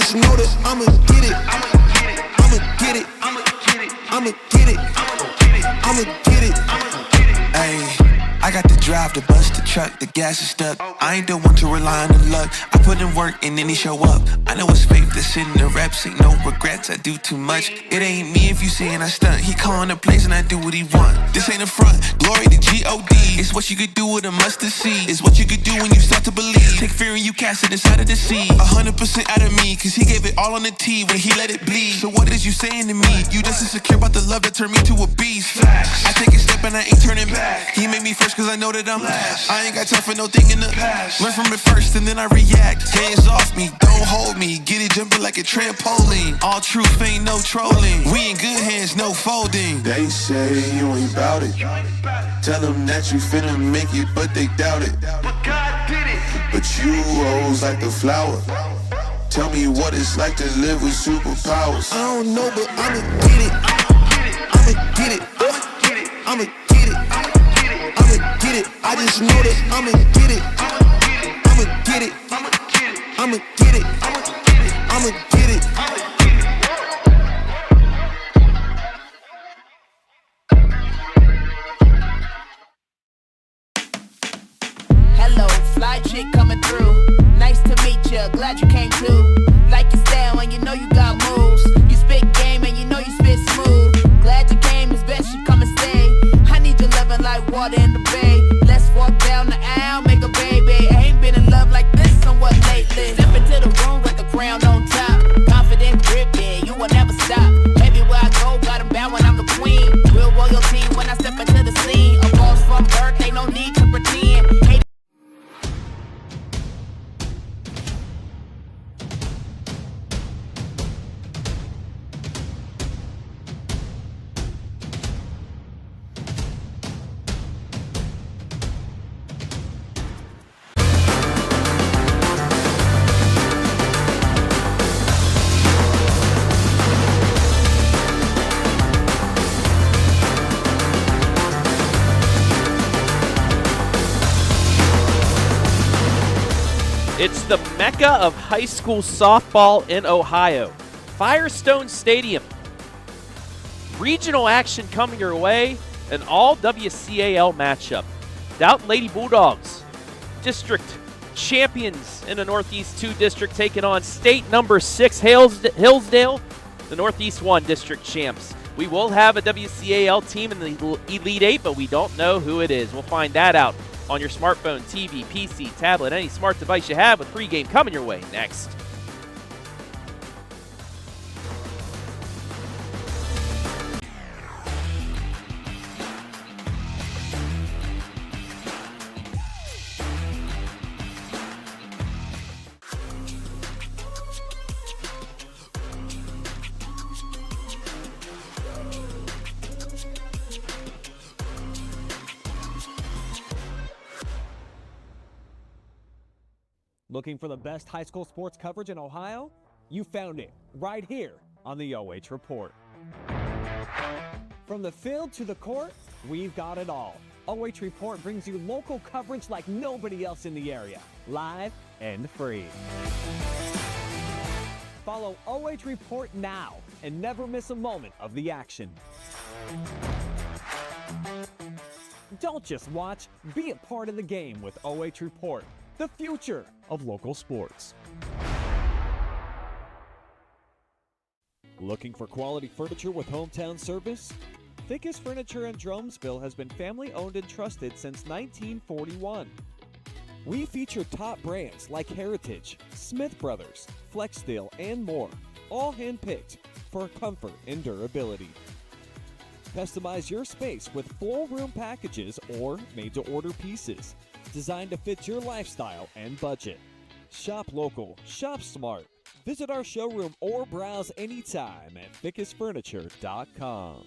just know that I'ma get it. I'ma get it. I'ma get it. I'ma get it. I'ma get it. Ayy. I got the drive, the bus, the truck, the gas is stuck. I ain't the one to rely on the luck. I put in work and then he show up. I know it's fake, this shit in the raps ain't no regrets. I do too much. It ain't me if you saying I stunt. He calling the place and I do what he want. This ain't a front, glory to G-O-D. It's what you could do with a mustard seed. It's what you could do when you start to believe. Take fear and you cast it inside of the sea. 100% out of me, cause he gave it all on the T when he let it bleed. So what is you saying to me? You just insecure about the love that turned me to a beast. I take a step and I ain't turning back. He made me first cause I know that I'm last. I ain't got time for no thing in the past. Learn from it first and then I react. Hands off me, don't hold me. Get it jumping like a trampoline. All truth ain't no trolling. We in good hands, no folding. They say you ain't bout it. Tell them that you finna make it, but they doubt it. But God did it. But you rose like the flower. Tell me what it's like to live with superpowers. I don't know, but I'ma get it. I'ma get it. I'ma get it. I'ma get it. I just know that I'ma get it. I'ma get it. I'ma get it. I'ma get it. Hello, fly chick coming through. Nice to meet ya, glad you came too. Like your style and you know you got moves. You spit game and you know you spit smooth. Glad you came, it's best you come and stay. I need you loving like water in the bay. Let's walk down the aisle, make a baby. I ain't been in love like this somewhat lately. Step into the room with the crown on top. Confident grip, yeah, you will never stop. Everywhere I go, got 'em bound when I'm the queen. Real royalty when I step into the scene. A boss from birth, ain't no need to pretend. Hate It's the mecca of high school softball in Ohio. Firestone Stadium. Regional action coming your way. An all WCAL matchup. Dalton Lady Bulldogs, district champions in the Northeast 2 district, taking on state number 6 Hillsdale, the Northeast 1 district champs. We will have a WCAL team in the Elite 8, but we don't know who it is. We'll find that out on your smartphone, TV, PC, tablet, any smart device you have, with pregame coming your way next. Looking for the best high school sports coverage in Ohio? You found it right here on the OH Report. From the field to the court, we've got it all. OH Report brings you local coverage like nobody else in the area, live and free. Follow OH Report now and never miss a moment of the action. Don't just watch, be a part of the game with OH Report, the future of local sports. Looking for quality furniture with hometown service? Fickes Furniture in Drumsville has been family owned and trusted since 1941. We feature top brands like Heritage, Smith Brothers, Flexsteel, and more, all hand-picked for comfort and durability. Customize your space with full room packages or made-to-order pieces, designed to fit your lifestyle and budget. Shop local, shop smart. Visit our showroom or browse anytime at fickesfurniture.com.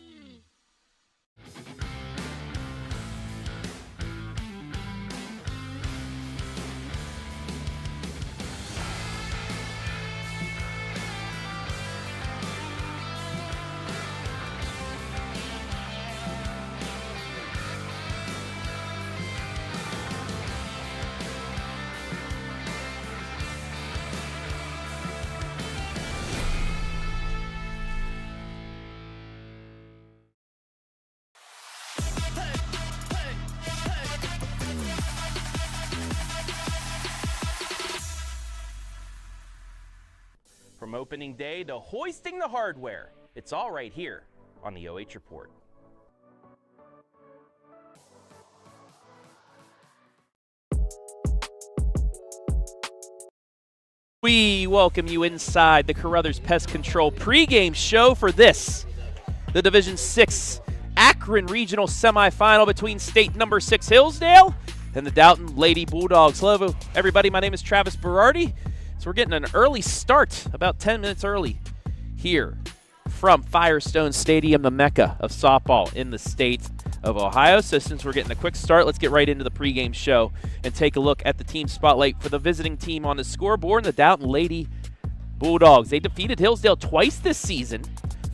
From opening day to hoisting the hardware, it's all right here on the OH Report. We welcome you inside the Carothers Pest Control pregame show for this, the Division 6 Akron Regional Semifinal between state number 6 Hillsdale and the Dalton Lady Bulldogs. Hello, everybody. My name is Travis Berardi. So we're getting an early start, about 10 minutes early, here from Firestone Stadium, the mecca of softball in the state of Ohio. So since we're getting a quick start, let's get right into the pregame show and take a look at the team spotlight for the visiting team on the scoreboard, the Dalton Lady Bulldogs. They defeated Hillsdale twice this season,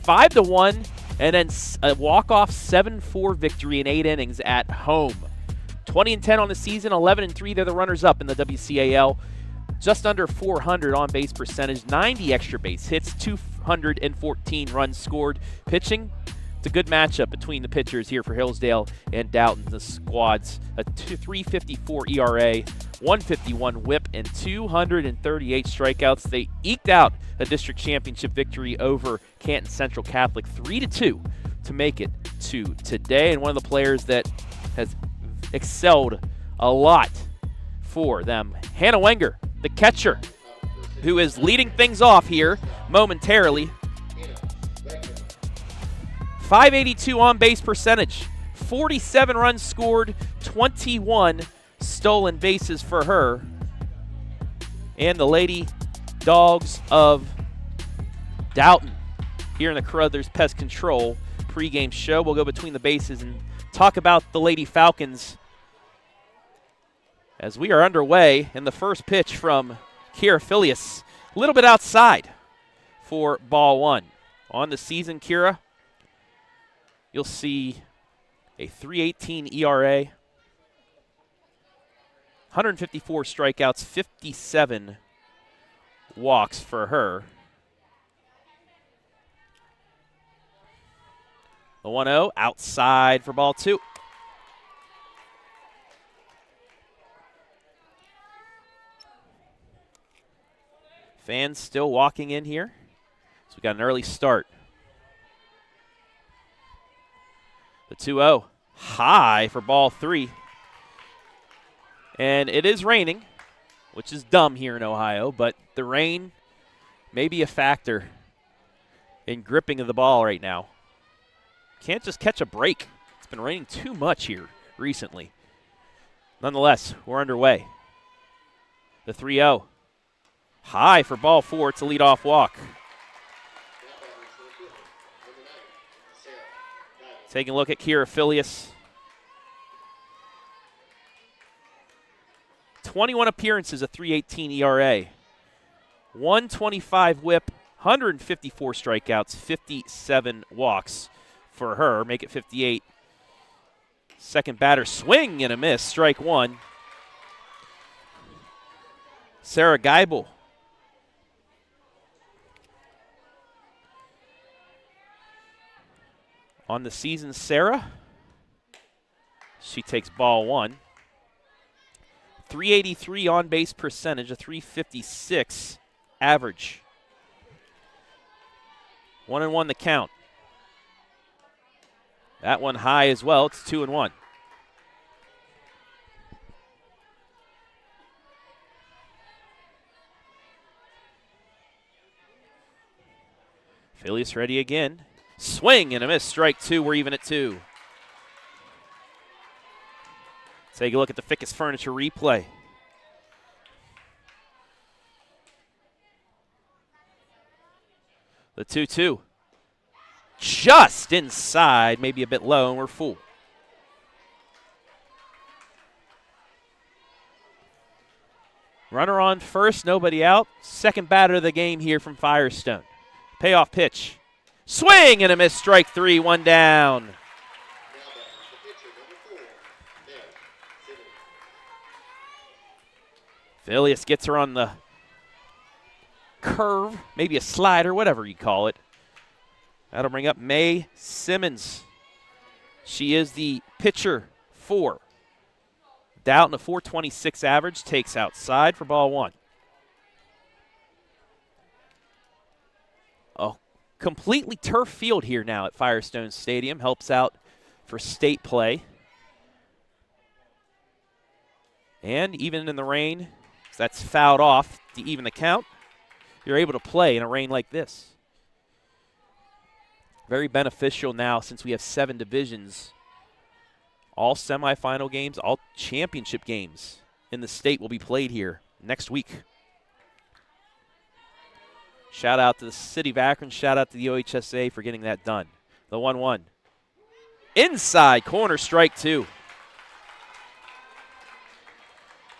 5-1, and then a walk-off 7-4 victory in 8 innings at home. 20-10 on the season, 11-3. They're the runners-up in the WCAL. Just under 400 on-base percentage, 90 extra base hits, 214 runs scored. Pitching, it's a good matchup between the pitchers here for Hillsdale and Dalton. The squads, a 3.54 ERA, 151 whip, and 238 strikeouts. They eked out a district championship victory over Canton Central Catholic, 3-2, to make it to today. And one of the players that has excelled a lot for them, Hannah Wenger, the catcher, who is leading things off here momentarily. 582 on-base percentage, 47 runs scored, 21 stolen bases for her. And the Lady Dogs of Dalton here in the Carothers Pest Control pregame show. We'll go between the bases and talk about the Lady Falcons as we are underway in the first pitch from Carothers, a little bit outside for ball one. On the season, Kira, you'll see a 3.18 ERA, 154 strikeouts, 57 walks for her. The 1-0 outside for ball two. Fans still walking in here. So we got an early start. The 2-0 high for ball three. And it is raining, which is dumb here in Ohio, but the rain may be a factor in gripping of the ball right now. Can't just catch a break. It's been raining too much here recently. Nonetheless, we're underway. The 3-0. High for ball four. It's a leadoff walk. Taking a look at Carothers. 21 appearances, a 3.18 ERA. 125 whip, 154 strikeouts, 57 walks for her. Make it 58. Second batter, swing and a miss. Strike one. Sarah Geibel. On the season, Sarah, she takes ball one. 383 on-base percentage, a 356 average. 1-1 the count. That one high as well. It's 2-1. Phillies ready again. Swing and a miss. Strike two. We're even at 2. Take a look at the Fickes Furniture replay. The 2-2. Just inside, maybe a bit low, and we're full. Runner on first, nobody out. Second batter of the game here from Firestone. Payoff pitch. Swing and a miss. Strike three, one down. Phillies gets her on the curve, maybe a slider, whatever you call it. That'll bring up May Simmons. She is the pitcher for Dalton, a 426 average, takes outside for ball one. completely turf field here now at Firestone Stadium. Helps out for state play. And even in the rain, that's fouled off to even the count. You're able to play in a rain like this. Very beneficial now since we have 7 divisions. All semifinal games, all championship games in the state will be played here next week. Shout out to the city of Akron. Shout out to the OHSA for getting that done. The 1-1. Inside corner, strike 2.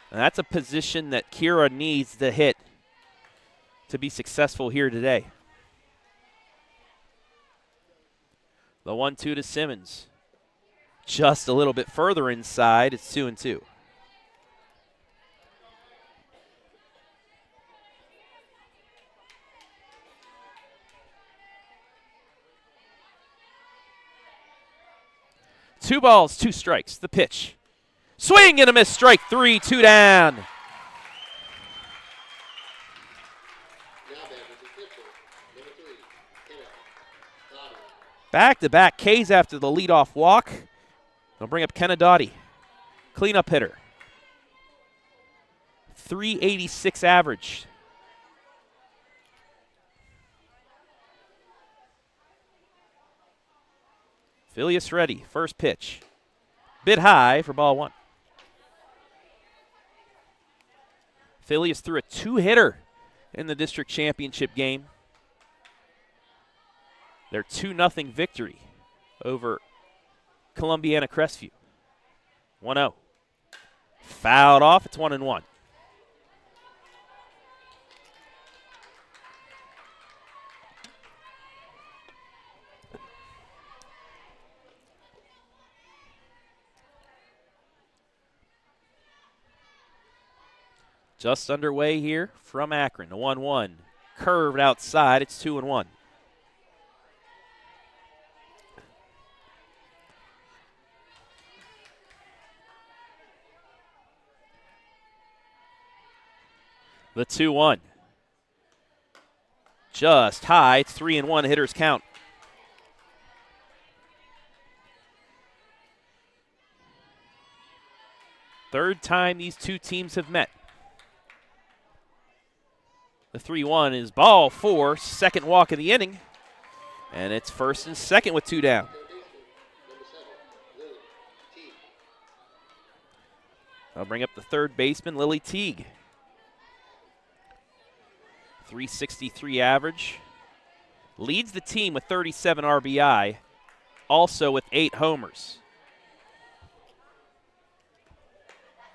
And that's a position that Kira needs to hit to be successful here today. The 1-2 to Simmons. Just a little bit further inside. It's 2-2. Two balls, 2 strikes. The pitch. Swing and a miss. Strike 3, 2 down. Back-to-back Ks after the leadoff walk. They'll bring up Kenna Doughty. Cleanup hitter. 386 average. Phileas ready. First pitch. Bit high for ball 1. Phileas threw a 2-hitter in the district championship game. Their 2-0 victory over Columbiana Crestview. 1-0. Fouled off. It's 1-1. Just underway here from Akron. The 1-1. Curved outside. It's 2-1. The 2-1. Just high. It's 3-1. Hitters count. Third time these two teams have met. The 3-1 is ball 4, second walk of the inning. And it's first and second with 2 down. I'll bring up the third baseman, Lily Teague. 363 average. Leads the team with 37 RBI, also with 8 homers.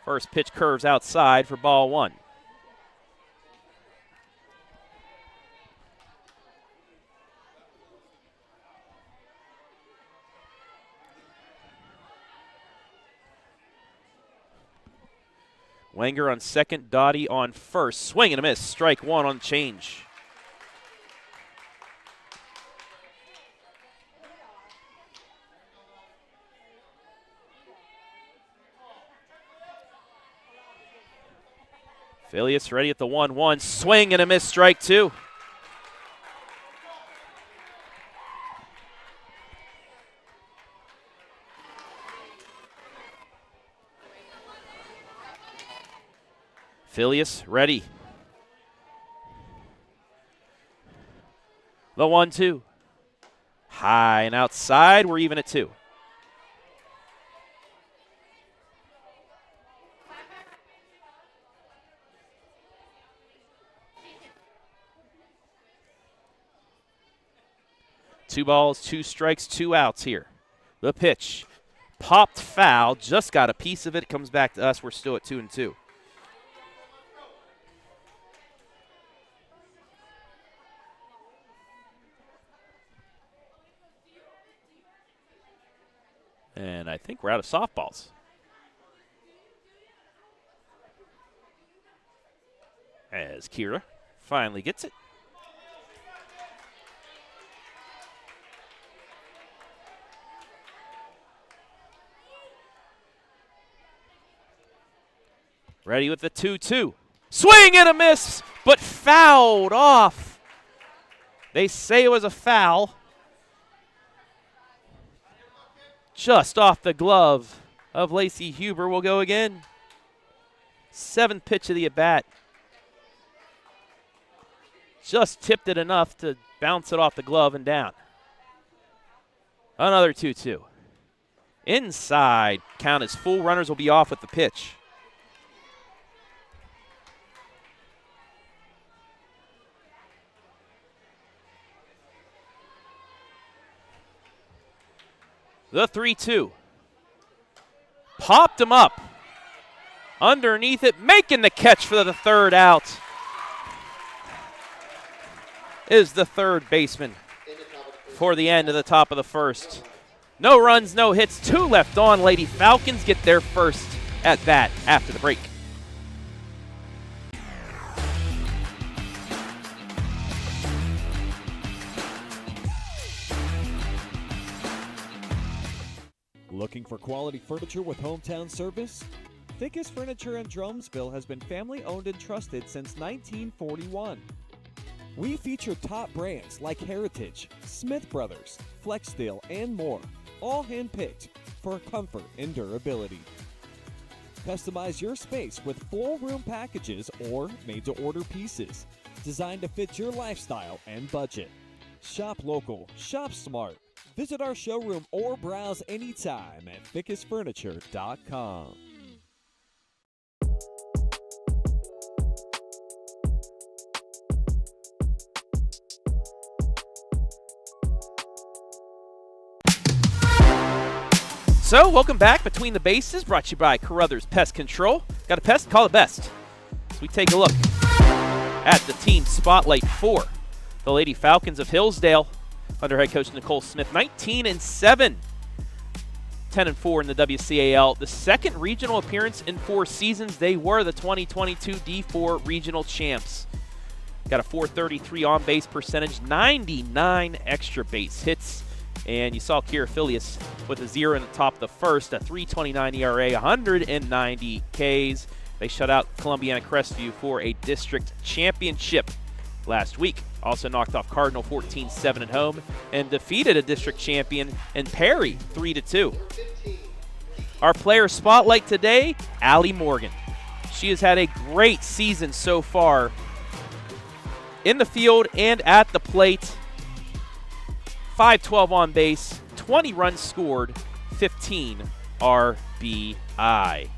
First pitch curves outside for ball 1. Wenger on second, Doughty on first. Swing and a miss. Strike 1 on the change. Phileas ready at the 1-1. Swing and a miss. Strike 2. Phileas ready. The 1-2. High and outside. We're even at 2. Two balls, 2 strikes, 2 outs here. The pitch. Popped foul. Just got a piece of it. Comes back to us. We're still at 2-2. And I think we're out of softballs. As Kira finally gets it. Ready with the 2-2. Swing and a miss, but fouled off. They say it was a foul. Just off the glove of Lacey Huber. Will go again. 7th pitch of the at-bat. Just tipped it enough to bounce it off the glove and down. Another 2-2. Inside. Count is full. Runners will be off with the pitch. The 3-2. Popped him up. Underneath it, making the catch for the 3rd out is the 3rd baseman for the end of the top of the 1st. No runs, no hits, 2 left on. Lady Falcons get their first at bat after the break. Looking for quality furniture with hometown service? Fickes Furniture in Drumsville has been family owned and trusted since 1941. We feature top brands like Heritage, Smith Brothers, Flexsteel, and more, all hand-picked for comfort and durability. Customize your space with full room packages or made-to-order pieces designed to fit your lifestyle and budget. Shop local, shop smart. Visit our showroom or browse anytime at fickesfurniture.com. So, welcome back Between the Bases, brought to you by Carothers Pest Control. Got a pest? Call it Best. So we take a look at the team spotlight for the Lady Falcons of Hillsdale under head coach Nicole Smith. 19-7, 10-4 in the WCAL. The 2nd regional appearance in 4 seasons. They were the 2022 D4 regional champs. Got a .433 on-base percentage, 99 extra base hits. And you saw Kira Filius with a 0 in the top of the 1st, a .329 ERA, 190 Ks. They shut out Columbiana Crestview for a district championship last week. Also knocked off Cardinal 14-7 at home and defeated a district champion in Perry 3-2. Our player spotlight today, Allie Morgan. She has had a great season so far in the field and at the plate. 512 on base, 20 runs scored, 15 RBI.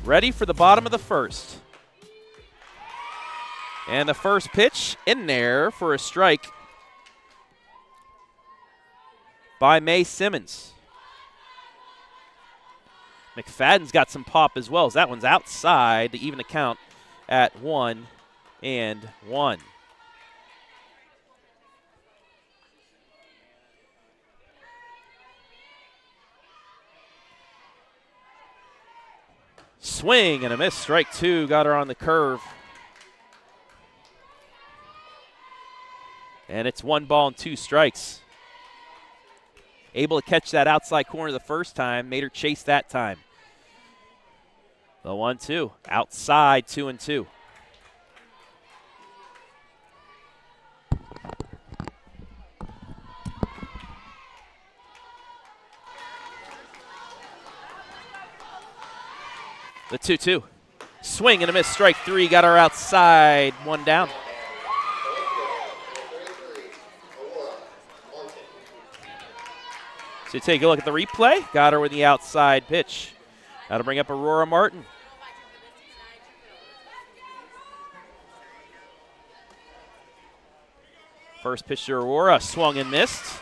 Ready for the bottom of the 1st. And the first pitch in there for a strike by May Simmons. McFadden's got some pop as well, as that one's outside to even the count at 1-1. Swing and a miss. Strike 2. Got her on the curve. And it's 1 ball and 2 strikes. Able to catch that outside corner the first time. Made her chase that time. The 1-2. Outside, 2-2. The 2-2. Swing and a miss. Strike 3. Got her outside. 1 down. So take a look at the replay. Got her with the outside pitch. That'll bring up Aurora Martin. First pitch to Aurora. Swung and missed.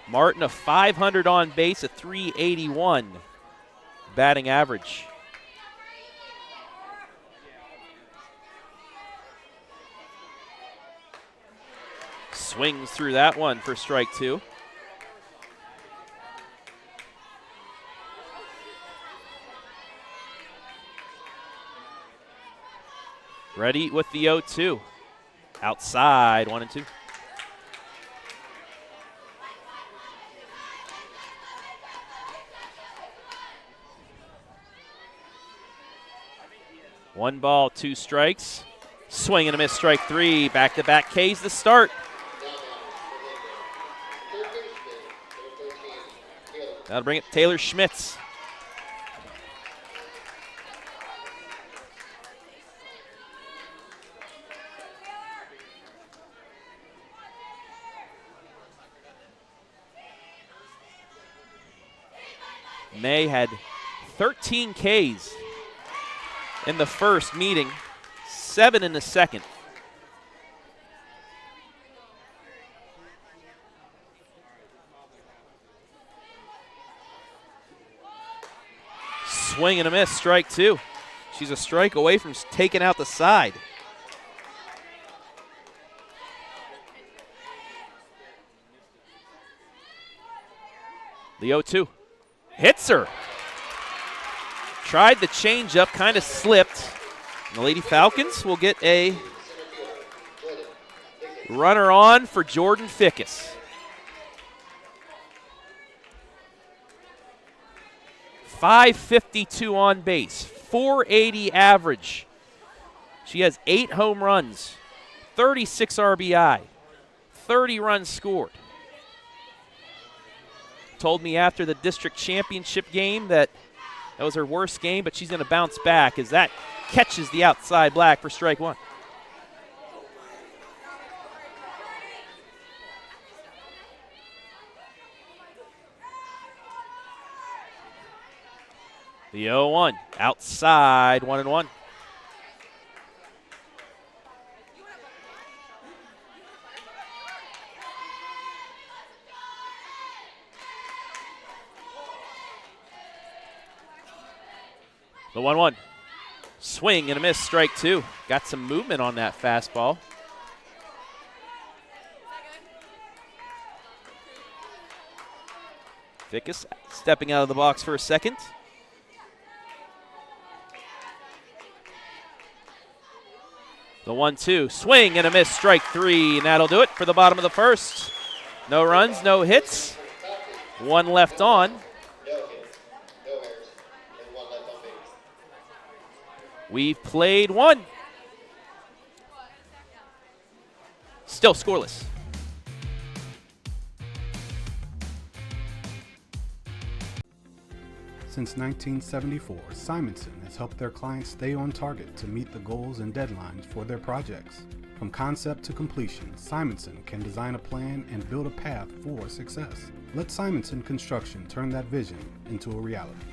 Martin a .500 on base, a .381 batting average. Swings through that one for strike 2. Ready with the 0-2. Outside, 1-2. One ball, 2 strikes. Swing and a miss, strike 3. Back-to-back Ks to start. That'll bring it Taylor Schmitz. May had 13 Ks in the first meeting, 7 in the second. Swing and a miss, strike 2. She's a strike away from taking out the side. The 0-2. Hits her. Tried the changeup, kind of slipped. And the Lady Falcons will get a runner on for Jordan Fickes. 552 on base, 480 average. She has 8 home runs, 36 RBI, 30 runs scored. Told me after the district championship game that was her worst game, but she's going to bounce back as that catches the outside black for strike 1. The 0-1, outside, 1-1. The 1-1. Swing and a miss, strike 2. Got some movement on that fastball. Fickes stepping out of the box for a second. The 1-2. Swing and a miss, strike 3. And that'll do it for the bottom of the first. No runs, no hits. 1 left on. We've played 1. Still scoreless. Since 1974, Simonson has helped their clients stay on target to meet the goals and deadlines for their projects. From concept to completion, Simonson can design a plan and build a path for success. Let Simonson Construction turn that vision into a reality.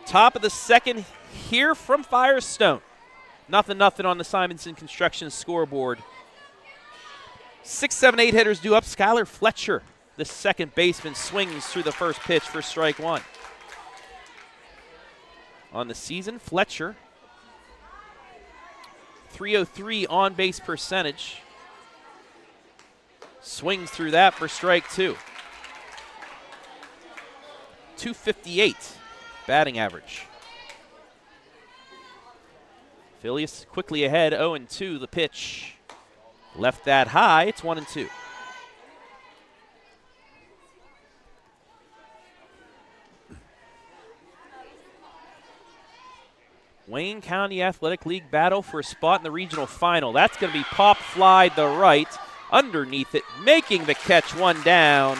Top of the second here from Firestone. 0-0 on the Simonson Construction scoreboard. 6, 7, 8 hitters due up. Skylar Fletcher, the second baseman, swings through the first pitch for strike 1. On the season, Fletcher, .303 on base percentage. Swings through that for strike 2. .258 batting average. Phileas quickly ahead, 0-2 the pitch. Left that high, it's 1-2. Wayne County Athletic League battle for a spot in the regional final. That's going to be pop fly the right, underneath it, making the catch, 1 down.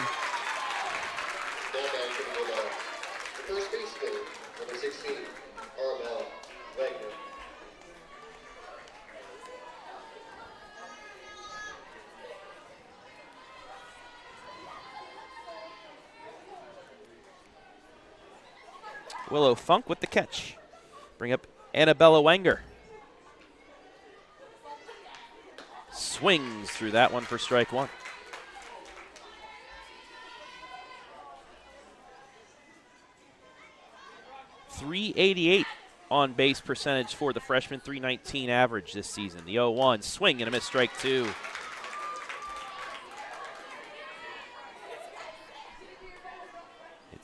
Willow Funk with the catch. Bring up Annabella Wenger. Swings through that one for strike one. .388 on base percentage for the freshman, .319 average this season. The 0-1, swing and a miss, strike two.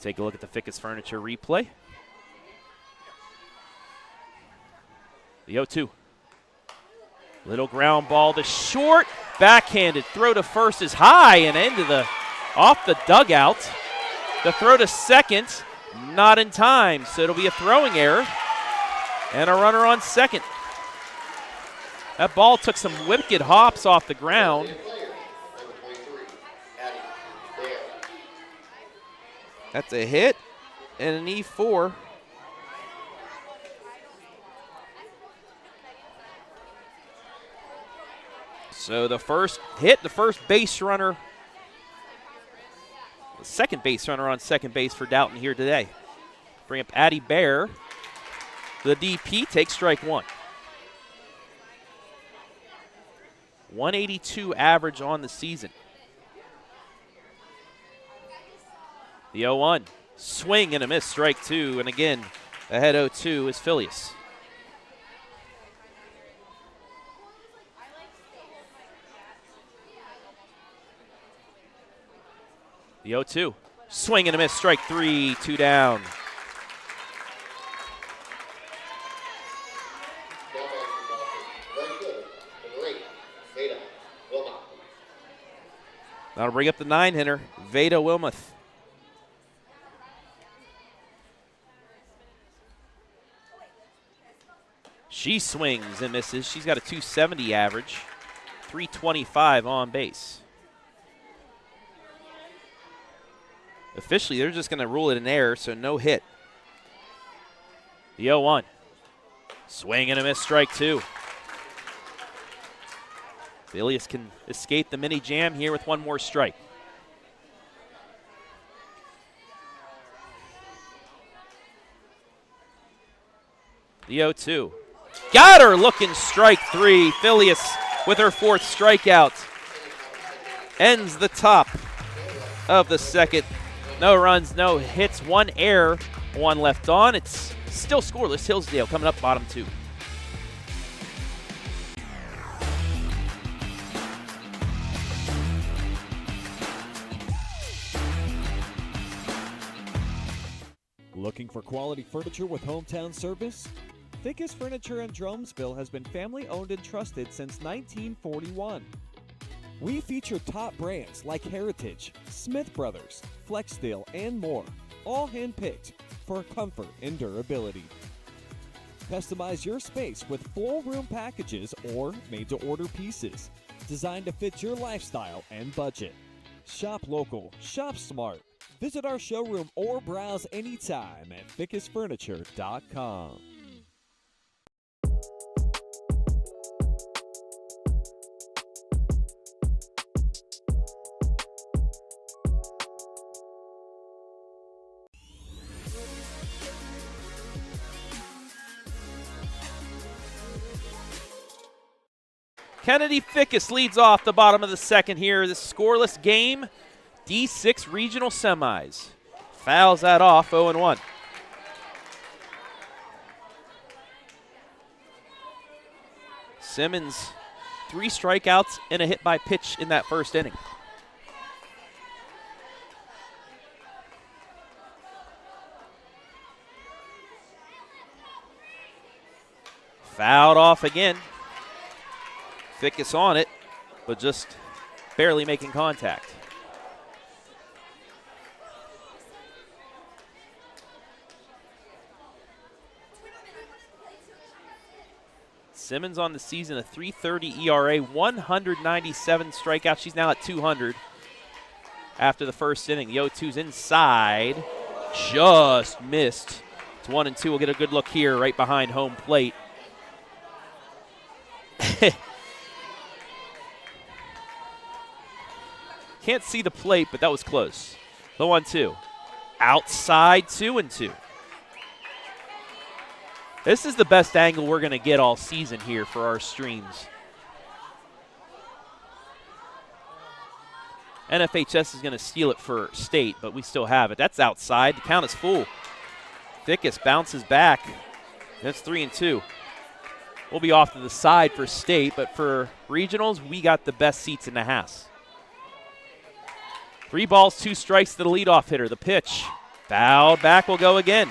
Take a look at the Fickes Furniture replay. The 0-2. Little ground ball to short. Backhanded throw to first is high and off the dugout. The throw to second, not in time, so it'll be a throwing error. And a runner on second. That ball took some wicked hops off the ground. That's a hit and an E4. So the first hit, the first base runner, the second base runner on second base for Dalton here today. Bring up Addie Bear. The DP takes strike one. 182 average on the season. The 0-1, swing and a miss, strike two. And again, ahead 0-2 is Phileas. The 0-2, swing and a miss, strike three, two down. That'll bring up the 9-hitter, Veda Wilmoth. She swings and misses. She's got a .270 average, .325 on base. Officially, they're just going to rule it an error, so no hit. The 0-1. Swing and a miss, strike two. Phileas can escape the mini jam here with one more strike. The 0-2. Got her looking, strike three. Phileas with her fourth strikeout. Ends the top of the second. No runs, no hits, one error, one left on. It's still scoreless. Hillsdale coming up bottom two. Looking for quality furniture with hometown service? Fickes Furniture in Drumsville has been family owned and trusted since 1941. We feature top brands like Heritage, Smith Brothers, Flexsteel, and more, all hand-picked for comfort and durability. Customize your space with full room packages or made-to-order pieces, designed to fit your lifestyle and budget. Shop local, shop smart. Visit our showroom or browse anytime at fickesfurniture.com. Kennedy Fickes leads off the bottom of the second here. This scoreless game, D6 Regional Semis. Fouls that off, 0-1. Simmons, 3 strikeouts and a hit by pitch in that first inning. Fouled off again. Fickes on it, but just barely making contact. Simmons on the season, a .330 ERA, 197 strikeouts. She's now at 200 after the first inning. The 0-2's inside, just missed. It's 1-2. We'll get a good look here right behind home plate. Can't see the plate, but that was close. The 1-2. Outside, 2-2. This is the best angle we're going to get all season here for our streams. NFHS is going to steal it for State, but we still have it. That's outside. The count is full. Fickes bounces back. That's 3-2. We'll be off to the side for State, but for regionals, we got the best seats in the house. 3 balls, 2 strikes to the leadoff hitter. The pitch. Fouled back, will go again.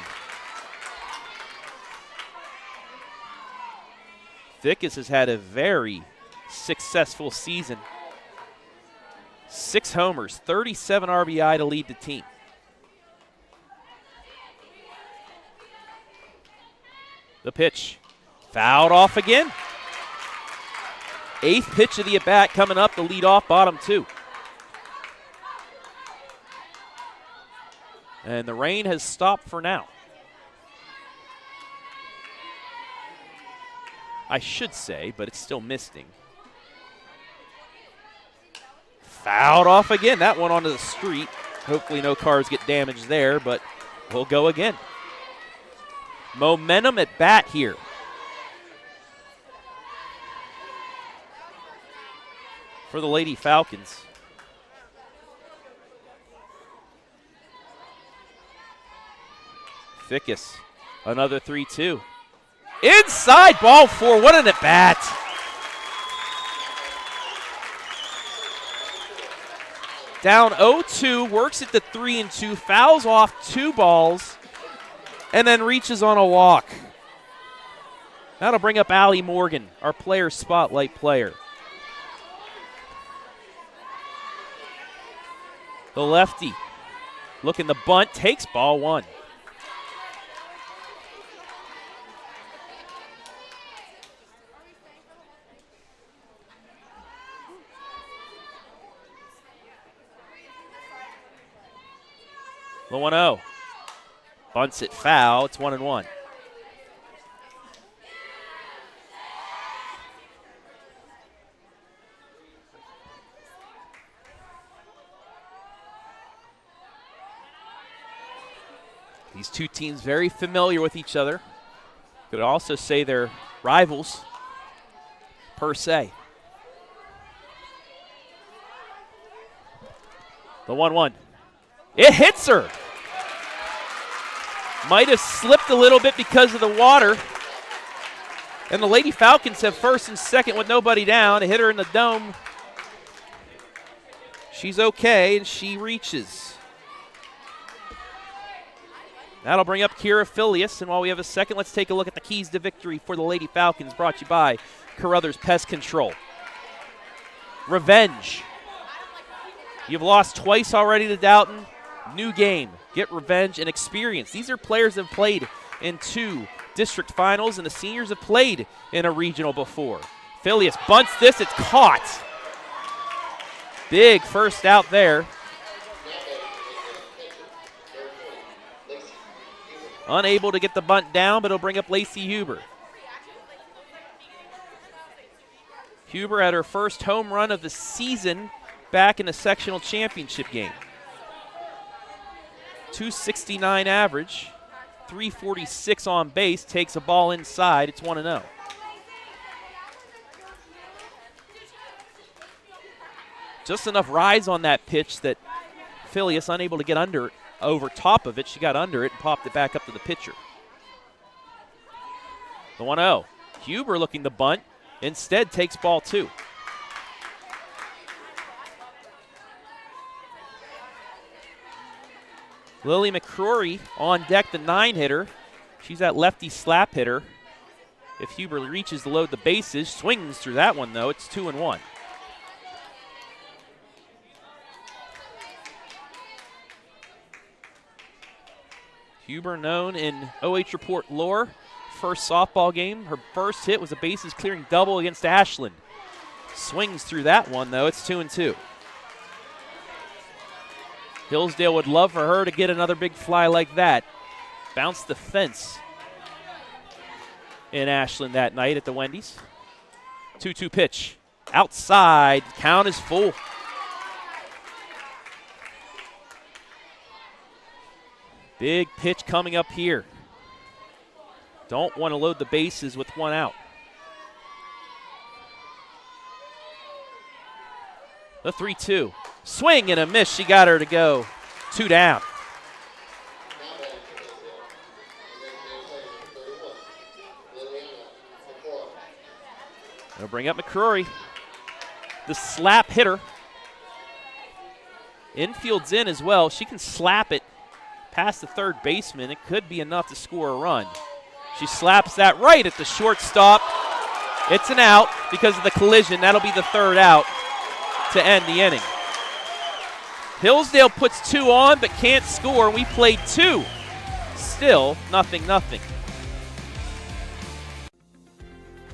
Fickes has had a very successful season. 6 homers, 37 RBI to lead the team. The pitch. Fouled off again. 8th pitch of the at-bat coming up, the lead off, bottom 2. And the rain has stopped for now. I should say, but it's still misting. Fouled off again. That one onto the street. Hopefully no cars get damaged there, but we'll go again. Momentum at bat here. For the Lady Falcons. Fickes, another 3-2. Inside, ball 4. What an at bat. Down 0-2, works at the 3-2, fouls off 2 balls, and then reaches on a walk. That'll bring up Allie Morgan, our player spotlight player. The lefty looking the bunt, takes ball 1. The 1-0. Bunts it foul. It's 1-1. These two teams very familiar with each other. Could also say they're rivals per se. The 1-1. It hits her. Might have slipped a little bit because of the water. And the Lady Falcons have first and second with nobody down. It hit her in the dome. She's okay, and she reaches. That'll bring up Carothers. And while we have a second, let's take a look at the keys to victory for the Lady Falcons, brought to you by Carothers Pest Control. Revenge. You've lost twice already to Dalton. New game. Get revenge and experience. These are players that have played in 2 district finals, and the seniors have played in a regional before. Phileas bunts this. It's caught. Big first out there. Unable to get the bunt down, but it'll bring up Lacey Huber. Huber had her first home run of the season back in the sectional championship game. 269 average, 346 on base, takes a ball inside. It's 1-0. Just enough rise on that pitch that Phileas unable to get under it, over top of it. She got under it and popped it back up to the pitcher. The 1-0. Huber looking to bunt, instead takes ball 2. Lily McCrory on deck, the 9-hitter. She's that lefty slap hitter. If Huber reaches to load the bases, swings through that one, though. It's 2-1. Huber known in OH.REPORT lore. First softball game, her first hit was a bases clearing double against Ashland. Swings through that one, though. It's 2-2. Hillsdale would love for her to get another big fly like that. Bounced the fence in Ashland that night at the Wendy's. 2-2 pitch. Outside. Count is full. Big pitch coming up here. Don't want to load the bases with 1 out. The 3-2. Swing and a miss. She got her to go 2 down. They'll bring up McCrory. The slap hitter. Infield's in as well. She can slap it past the third baseman. It could be enough to score a run. She slaps that right at the shortstop. It's an out because of the collision. That'll be the 3rd out to end the inning. Hillsdale puts 2 on but can't score. We played 2. Still 0-0.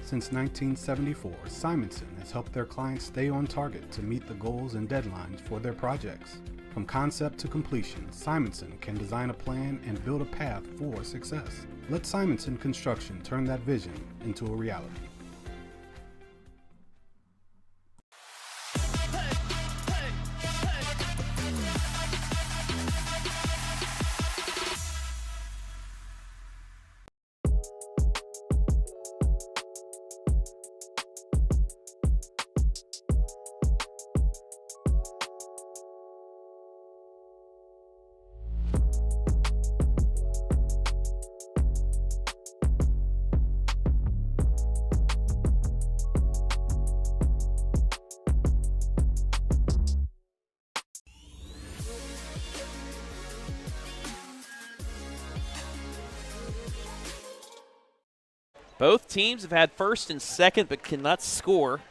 Since 1974, Simonson has helped their clients stay on target to meet the goals and deadlines for their projects. From concept to completion, Simonson can design a plan and build a path for success. Let Simonson Construction turn that vision into a reality. Both teams have had first and second but cannot score.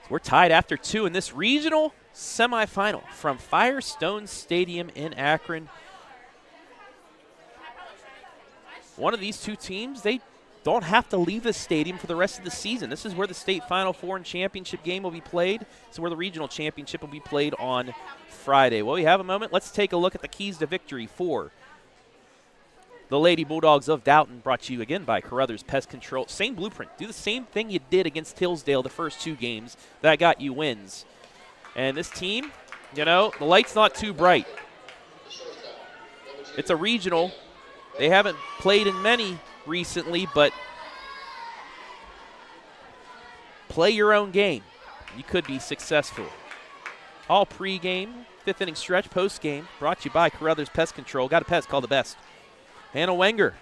So we're tied after 2 in this regional semifinal from Firestone Stadium in Akron. One of these 2 teams, they don't have to leave the stadium for the rest of the season. This is where the state Final Four and championship game will be played. This is where the regional championship will be played on Friday. Well, we have a moment. Let's take a look at the keys to victory for the Lady Bulldogs of Dalton, brought to you again by Carothers Pest Control. Same blueprint. Do the same thing you did against Hillsdale the first 2 games. That got you wins. And this team, you know, the light's not too bright. It's a regional. They haven't played in many recently, but play your own game. You could be successful. All pregame, 5th inning stretch, postgame, brought to you by Carothers Pest Control. Got a pest, call the best. Hannah Wenger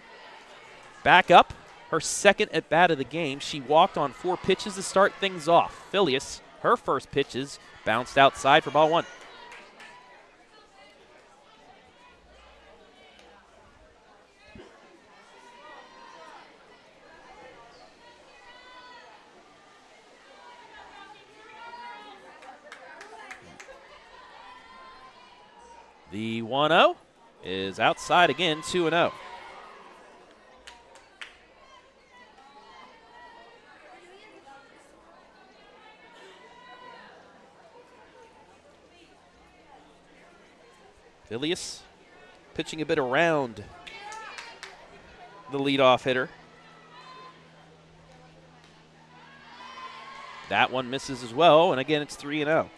back up, her 2nd at bat of the game. She walked on 4 pitches to start things off. Phileas, her first pitches, bounced outside for ball 1. The 1-0 is outside again, 2-0. Phileas pitching a bit around the leadoff hitter. That one misses as well, and again it's 3-0.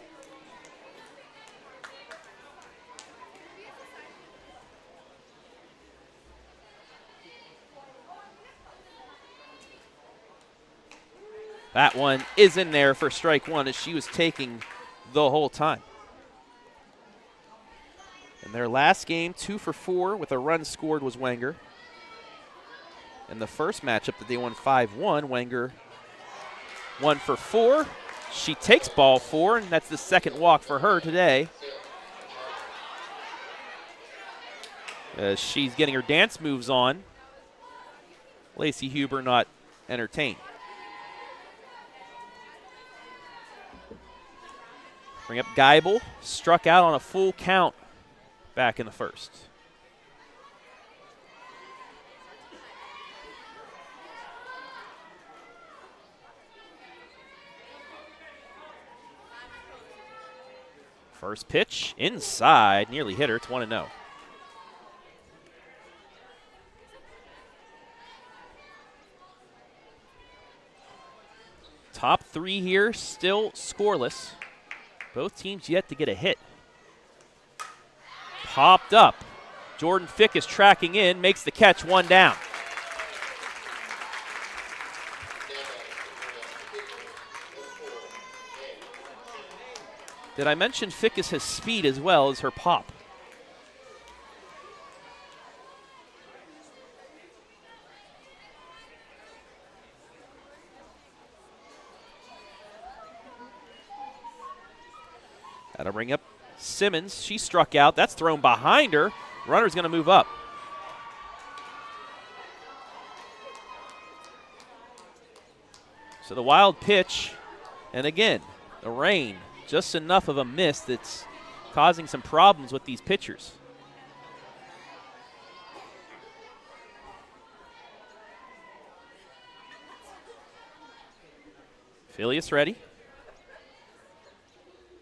That one is in there for strike 1 as she was taking the whole time. In their last game, 2 for 4 with a run scored was Wenger. In the first matchup that they won 5-1, Wenger 1 for 4. She takes ball 4, and that's the 2nd walk for her today. As she's getting her dance moves on, Lacey Huber not entertained. Bring up Geibel, struck out on a full count back in the first. First pitch, inside, nearly hit her, it's 1-0. Top 3 here, still scoreless. Both teams yet to get a hit. Popped up. Jordan Fick is tracking in, makes the catch, 1 down. Did I mention Fickes has speed as well as her pop? That'll bring up Simmons. She struck out. That's thrown behind her. Runner's going to move up. So the wild pitch, and again, the rain, just enough of a miss that's causing some problems with these pitchers. Filius ready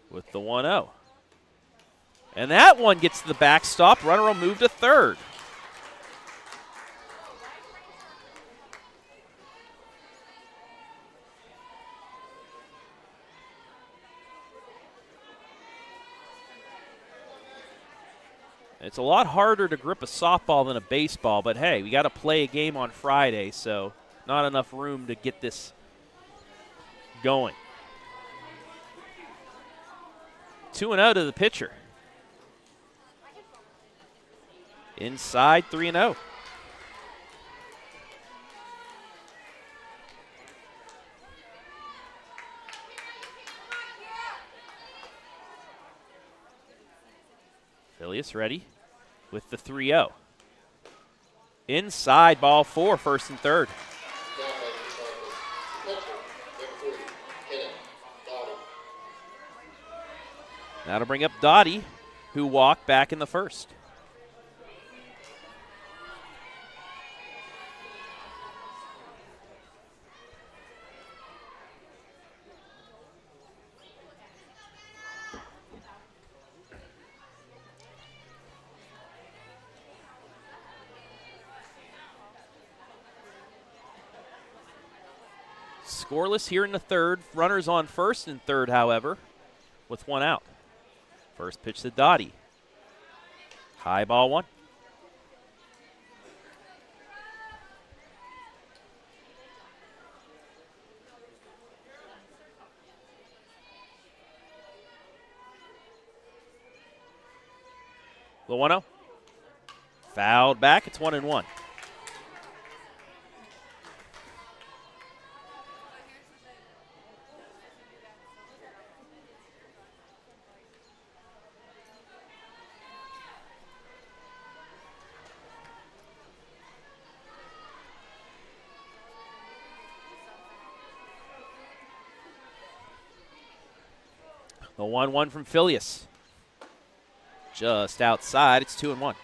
with the 1-0. And that one gets to the backstop. Runner will move to third. It's a lot harder to grip a softball than a baseball, but hey, we got to play a game on Friday, so not enough room to get this going. 2-0 to the pitcher. Inside 3-0. Filius ready with the 3-0. Inside, ball 4, first and third. That'll bring up Dottie, who walked back in the first. Scoreless here in the third. Runners on first and third, however, with one out. First pitch to Dottie. High ball 1. The 1-0. Fouled back. It's 1-1. The 1-1 from Filius. Just outside. It's 2-1.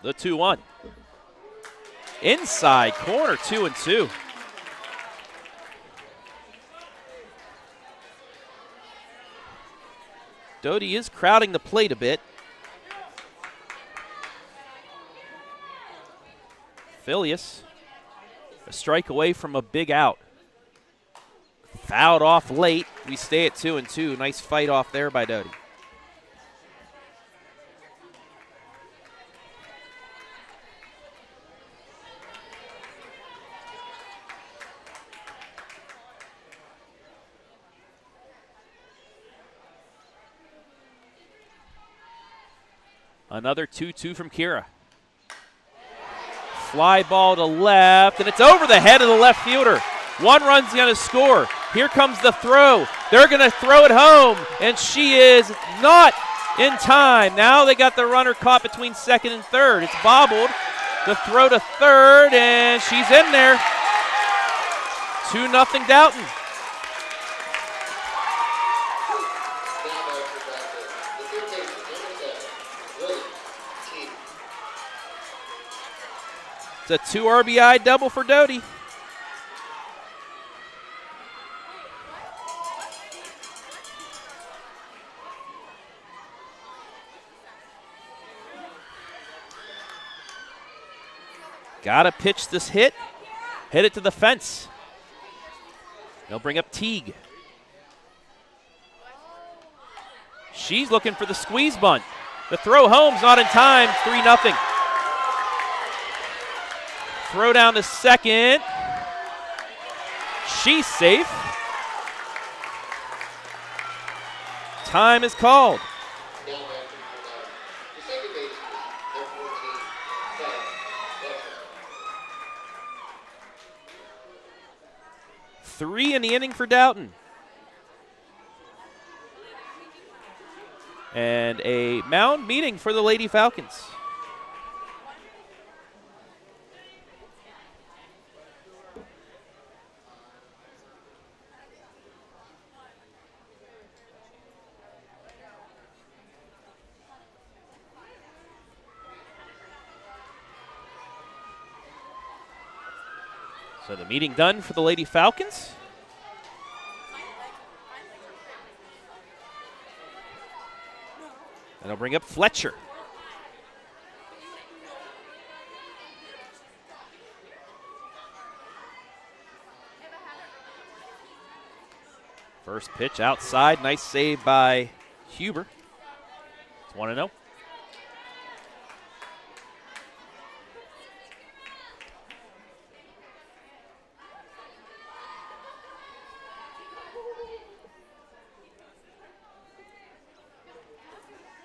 The 2-1. Inside corner, 2-2. Doty is crowding the plate a bit. Filius, a strike away from a big out. Fouled off late. We stay at 2-2. Nice fight off there by Doty. Another 2-2 from Kira. Fly ball to left, and it's over the head of the left fielder. One run's going to score. Here comes the throw. They're going to throw it home, and she is not in time. Now they got the runner caught between second and third. It's bobbled. The throw to third, and she's in there. 2-0 Dalton. It's a 2 RBI double for Doty. Gotta pitch this hit. Hit it to the fence. They'll bring up Teague. She's looking for the squeeze bunt. The throw home's not in time, 3-0. Throw down to second. She's safe. Time is called. Three in the inning for Dalton. And a mound meeting for the Lady Falcons. So the meeting done for the Lady Falcons. And I'll bring up Fletcher. First pitch outside. Nice save by Huber. It's 1-0.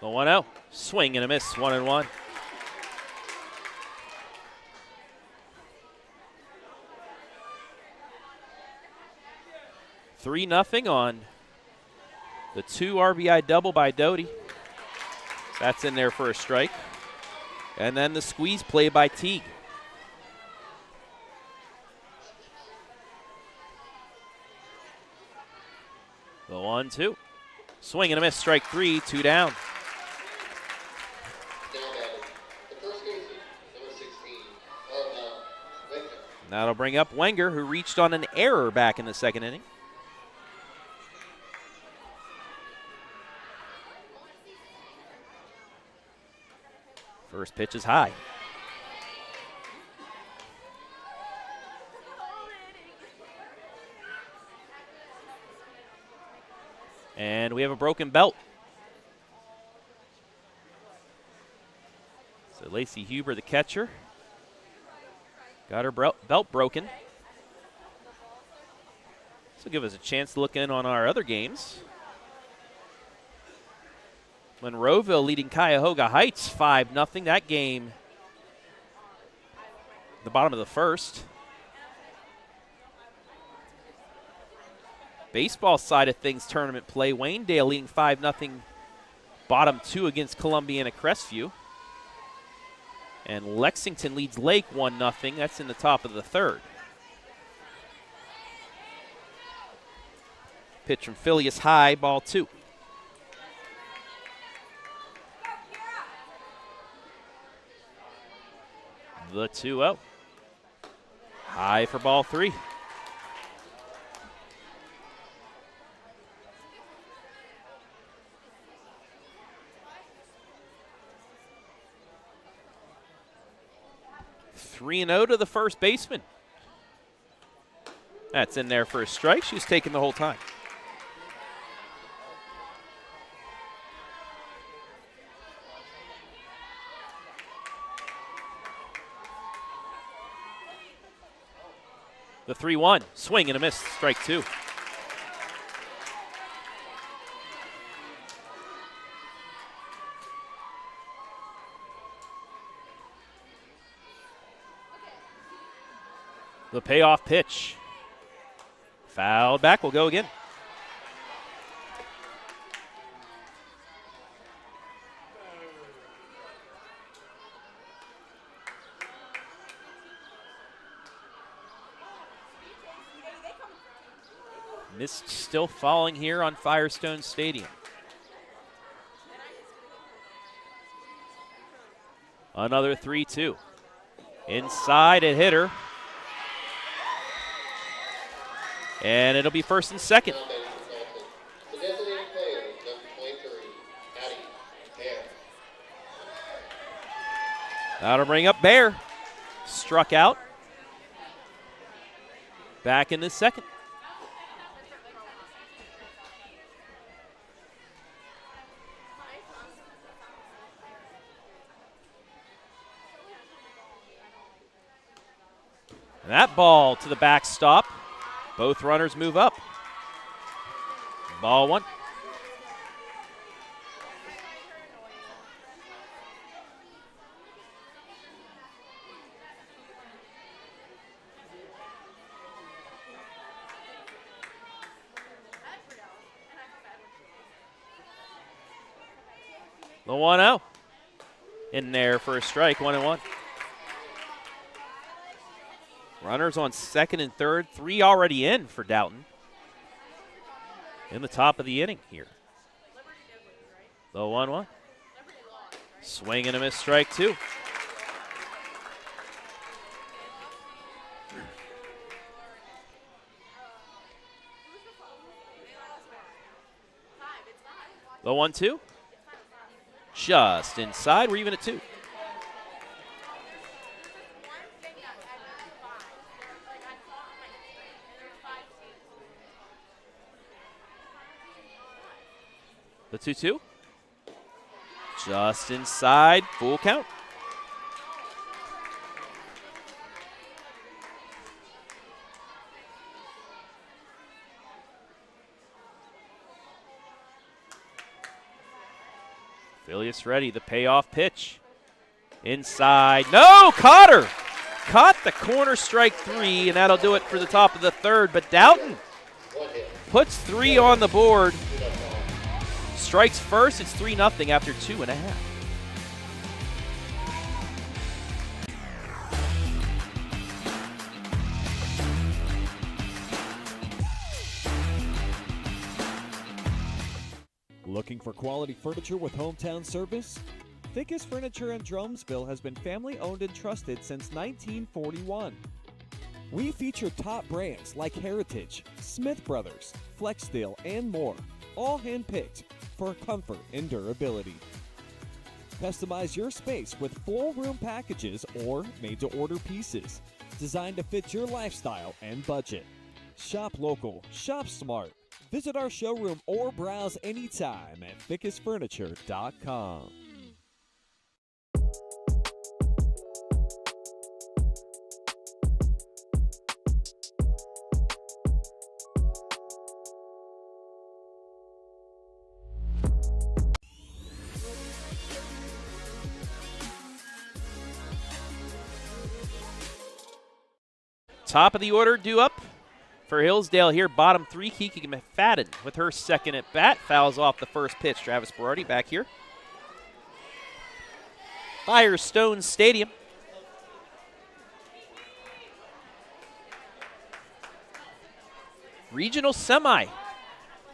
The 1-0. Swing and a miss. 1-1. Three nothing on the 2 RBI double by Doty. That's in there for a strike. And then the squeeze play by Teague. The 1-2. Swing and a miss. Strike 3. 2 down. That'll bring up Wenger, who reached on an error back in the second inning. First pitch is high. And we have a broken belt. So Lacey Huber, the catcher, got her belt broken. This will give us a chance to look in on our other games. Monroeville leading Cuyahoga Heights 5-0. That game, the bottom of the first. Baseball side of things, tournament play. Waynedale leading 5-0, bottom 2 against Columbiana Crestview. And Lexington leads Lake 1-0. That's in the top of the third. Pitch from Philly is high, ball 2. The 2-0. High for ball 3. Three and 0 to the first baseman. That's in there for a strike. She was taken the whole time. The 3-1. Swing and a miss. Strike 2. The payoff pitch. Fouled back. We'll go again. Mist still falling here on Firestone Stadium. Another 3-2. Inside, it hit her. And it'll be first and second. That'll bring up Bear. Struck out. Back in the second. That ball to the backstop. Both runners move up. Ball 1. The 1-0. In there for a strike, 1-1. Runners on second and third, 3 already in for Dalton. In the top of the inning here. The 1-1. Swing and a miss, strike 2. The 1-2. Just inside. We're even at 2. The 2-2. Just inside. Full count. Phileas ready, the payoff pitch. Inside, no, caught her. Caught the corner, strike 3, and that'll do it for the top of the third. But Dalton puts 3 on the board. Strikes first, it's 3-0 after 2.5. Looking for quality furniture with hometown service? Fickes Furniture in Drumsville has been family owned and trusted since 1941. We feature top brands like Heritage, Smith Brothers, Flexsteel, and more, all hand-picked for comfort and durability. Customize your space with full room packages or made-to-order pieces designed to fit your lifestyle and budget. Shop local, shop smart. Visit our showroom or browse anytime at fickesfurniture.com. Top of the order due up for Hillsdale here. Bottom 3, Kiki McFadden with her second at bat. Fouls off the first pitch. Travis Berardi back here. Firestone Stadium. Regional Semi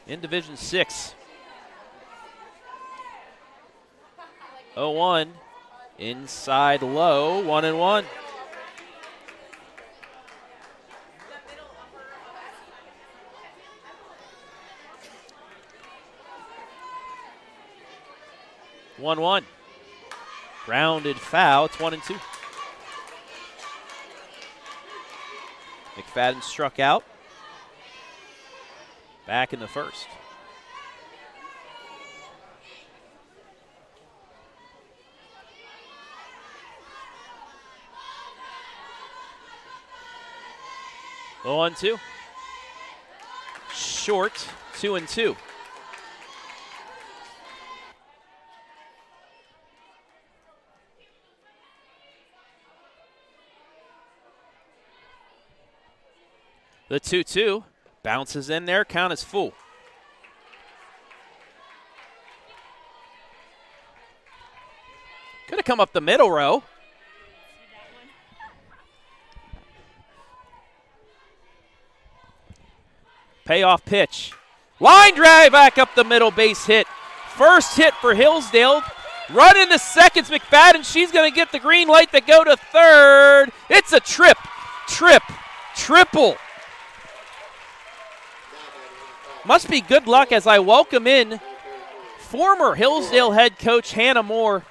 in Division 6. 0-1. Inside low. 1-1. One. Grounded foul. It's 1-2. McFadden struck out. Back in the first. The 1-2. Short. 2-2. The 2-2 bounces in there. Count is full. Could have come up the middle row. Payoff pitch. Line drive back up the middle, base hit. First hit for Hillsdale. Run into seconds, McFadden. She's going to get the green light to go to third. It's a triple. Must be good luck as I welcome in former Hillsdale head coach Hannah Moore.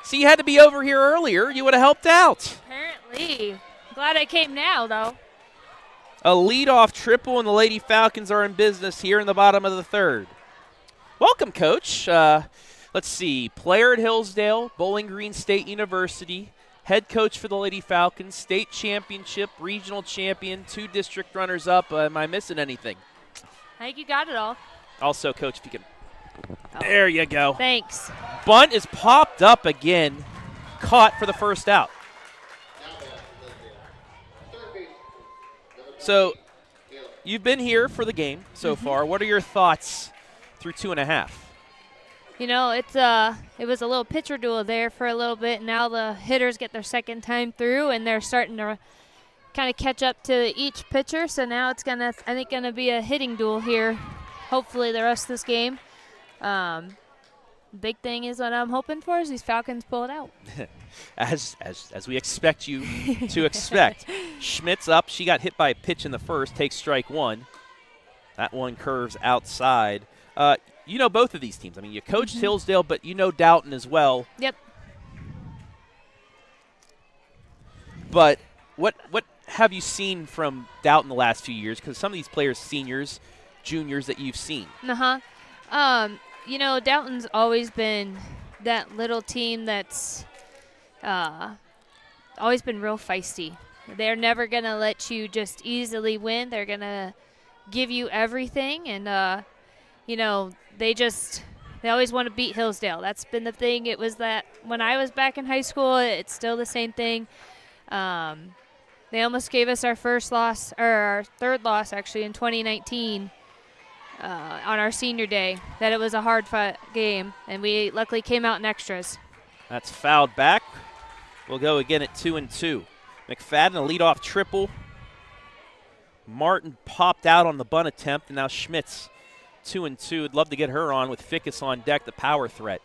See, you had to be over here earlier. You would have helped out. Apparently. Glad I came now, though. A leadoff triple, and the Lady Falcons are in business here in the bottom of the third. Welcome, Coach. Let's see. Player at Hillsdale, Bowling Green State University, head coach for the Lady Falcons, state championship, regional champion, 2 district runners-up. Am I missing anything? I think you got it all. Also, Coach, if you can. There you go. Thanks. Bunt is popped up again, caught for the first out. So, you've been here for the game so far. What are your thoughts through 2.5? You know, it was a little pitcher duel there for a little bit. Now the hitters get their second time through, and they're starting to kind of catch up to each pitcher. So now it's gonna be a hitting duel here. Hopefully, the rest of this game. Big thing is what I'm hoping for is these Falcons pull it out. As we expect you to expect. Schmidt's up. She got hit by a pitch in the first. Takes strike 1. That one curves outside. You know both of these teams. I mean, you coached Hillsdale, but you know Dalton as well. Yep. But what have you seen from Dalton the last few years? Because some of these players, seniors, juniors that you've seen. You know, Dalton's always been that little team that's always been real feisty. They're never going to let you just easily win. They're going to give you everything. And, you know, they always want to beat Hillsdale. That's been the thing. It was that when I was back in high school, it's still the same thing. They almost gave us our first loss, or our third loss, actually, in 2019 on our senior day, that it was a hard game, and we luckily came out in extras. That's fouled back. We'll go again at 2-2. McFadden, a leadoff triple. Martin popped out on the bunt attempt, and now Schmidt's 2-2. I'd love to get her on with Fickes on deck, the power threat.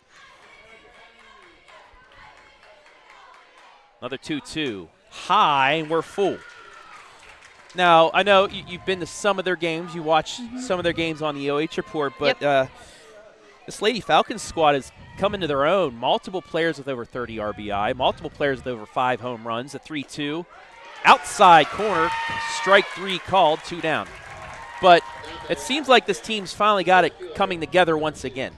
Another 2-2. High, and we're full. Now, I know you've been to some of their games. You watched some of their games on the OH report, but this Lady Falcons squad is coming to their own. Multiple players with over 30 RBI, multiple players with over 5 home runs, a 3-2. Outside corner, strike 3 called, 2 down. But it seems like this team's finally got it coming together once again.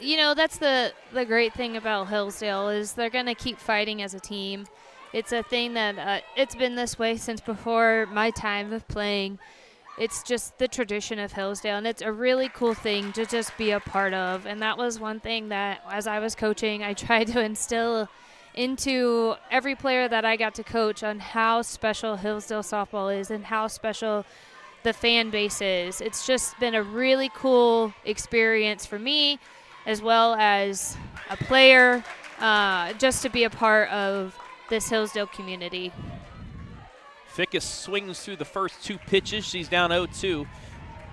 You know, that's the great thing about Hillsdale is they're going to keep fighting as a team. It's a thing that it's been this way since before my time of playing. It's just the tradition of Hillsdale, and it's a really cool thing to just be a part of. And that was one thing that, as I was coaching, I tried to instill into every player that I got to coach on how special Hillsdale softball is and how special the fan base is. It's just been a really cool experience for me as well as a player, just to be a part of this Hillsdale community. Fickes swings through the first 2 pitches. She's down 0-2.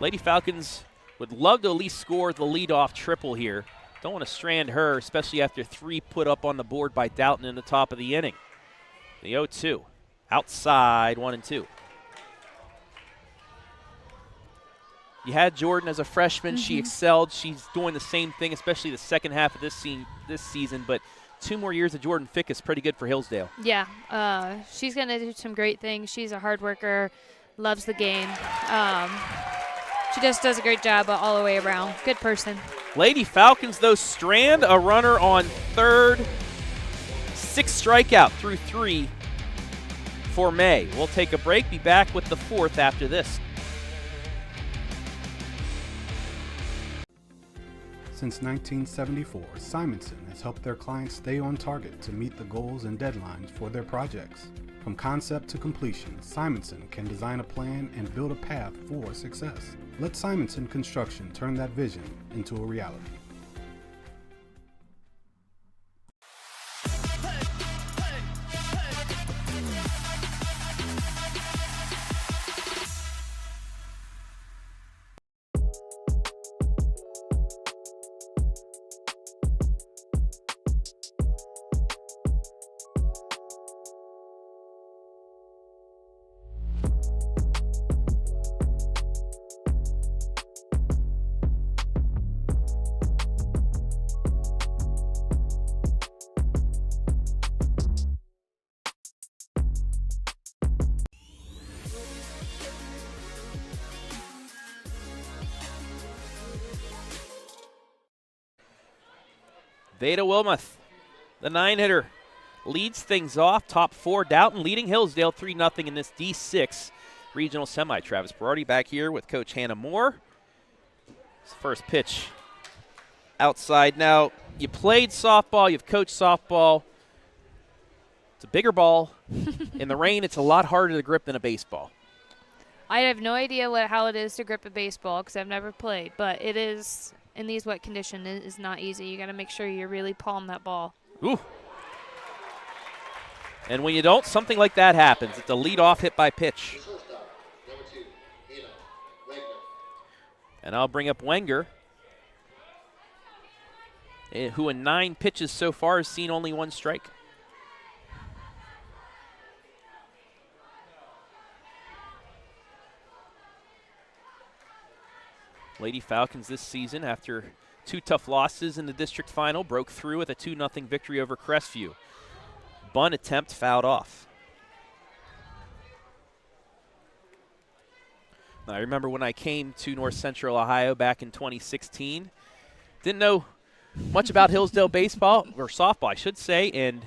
Lady Falcons would love to at least score the leadoff triple here. Don't want to strand her, especially after 3 put up on the board by Dalton in the top of the inning. The 0-2. Outside, 1-2. You had Jordan as a freshman. She excelled. She's doing the same thing, especially the second half of this season. But 2 more years of Jordan Fickes, pretty good for Hillsdale. Yeah, she's going to do some great things. She's a hard worker, loves the game. She just does a great job all the way around. Good person. Lady Falcons, though, strand a runner on third. 6 strikeout through 3 for May. We'll take a break, be back with the 4th after this. Since 1974, Simonson has helped their clients stay on target to meet the goals and deadlines for their projects. From concept to completion, Simonson can design a plan and build a path for success. Let Simonson Construction turn that vision into a reality. Veda Wilmoth, the 9-hitter, leads things off. Top 4, Dalton leading Hillsdale 3-0 in this D6 regional semi. Travis Berardi back here with Coach Hannah Moore. First pitch outside. Now, you played softball, you've coached softball. It's a bigger ball. In the rain, it's a lot harder to grip than a baseball. I have no idea how it is to grip a baseball because I've never played, but it is, in these wet conditions, it is not easy. You got to make sure you really palm that ball. Ooh. And when you don't, something like that happens. It's a leadoff hit by pitch. And I'll bring up Wenger, who in 9 pitches so far has seen only 1 strike. Lady Falcons this season, after 2 tough losses in the district final, broke through with a 2-0 victory over Crestview. Bunt attempt fouled off. Now, I remember when I came to North Central Ohio back in 2016. Didn't know much about Hillsdale baseball, or softball, I should say, and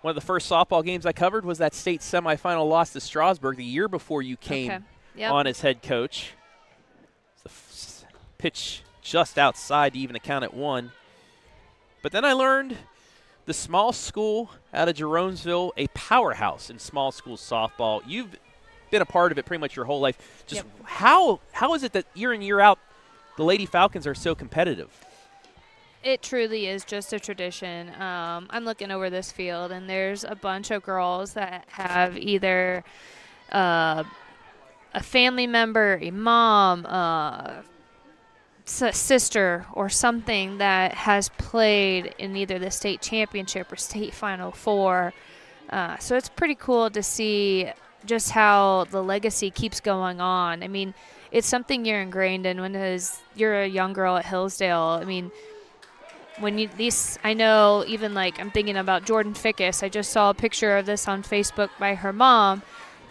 one of the first softball games I covered was that state semifinal loss to Strasburg the year before you came on as head coach. The pitch just outside to even account at 1. But then I learned the small school out of Jerome'sville, a powerhouse in small school softball. You've been a part of it pretty much your whole life. Just how is it that year in, year out, the Lady Falcons are so competitive? It truly is just a tradition. I'm looking over this field, and there's a bunch of girls that have either a family member, a mom, sister or something that has played in either the state championship or state final 4. So it's pretty cool to see just how the legacy keeps going on. I mean, it's something you're ingrained in when you're a young girl at Hillsdale. I mean, when I know even like I'm thinking about Jordan Fickes. I just saw a picture of this on Facebook by her mom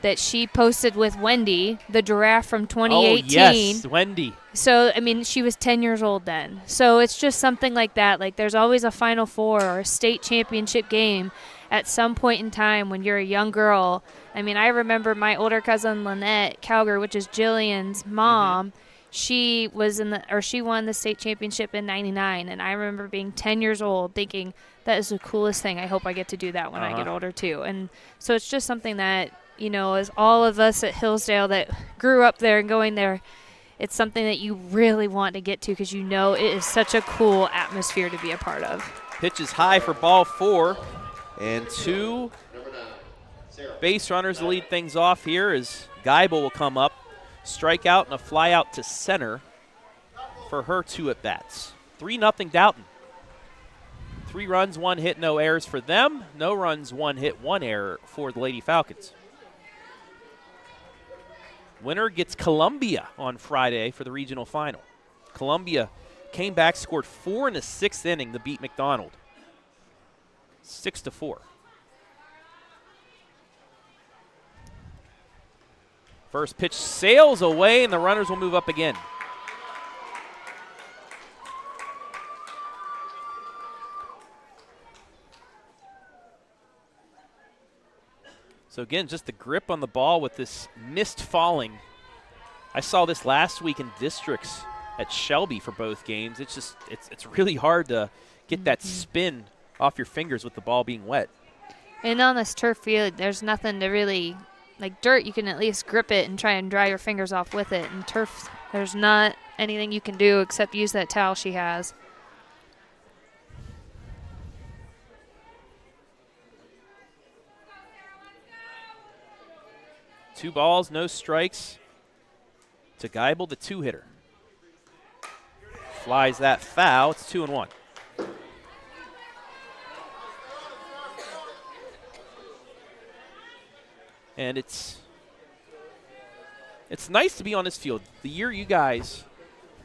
that she posted with Wendy, the giraffe from 2018. Oh, yes, Wendy. So, I mean, she was 10 years old then. So it's just something like that. Like, there's always a Final Four or a state championship game at some point in time when you're a young girl. I mean, I remember my older cousin Lynette Calger, which is Jillian's mom. She won the state championship in '99, and I remember being 10 years old thinking, that is the coolest thing. I hope I get to do that when I get older too. And so it's just something that, you know, as all of us at Hillsdale that grew up there and going there, it's something that you really want to get to because you know it is such a cool atmosphere to be a part of. Pitch is high for ball 4, and 2 base runners to lead things off here as Geibel will come up. Strikeout and a fly out to center for her 2 at-bats. 3-0 Dalton. 3 runs, 1 hit, no errors for them. No runs, 1 hit, 1 error for the Lady Falcons. Winner gets Columbia on Friday for the regional final. Columbia came back, scored 4 in the 6th inning to beat McDonald. 6-4. First pitch sails away, and the runners will move up again. So again, just the grip on the ball with this mist falling. I saw this last week in districts at Shelby for both games. It's just it's really hard to get that spin off your fingers with the ball being wet. And on this turf field, there's nothing to really, like dirt, you can at least grip it and try and dry your fingers off with it. And turf, there's not anything you can do except use that towel she has. Two balls, no strikes to Geibel, the 2-hitter. Flies that foul. It's 2-1. And it's nice to be on this field. The year you guys,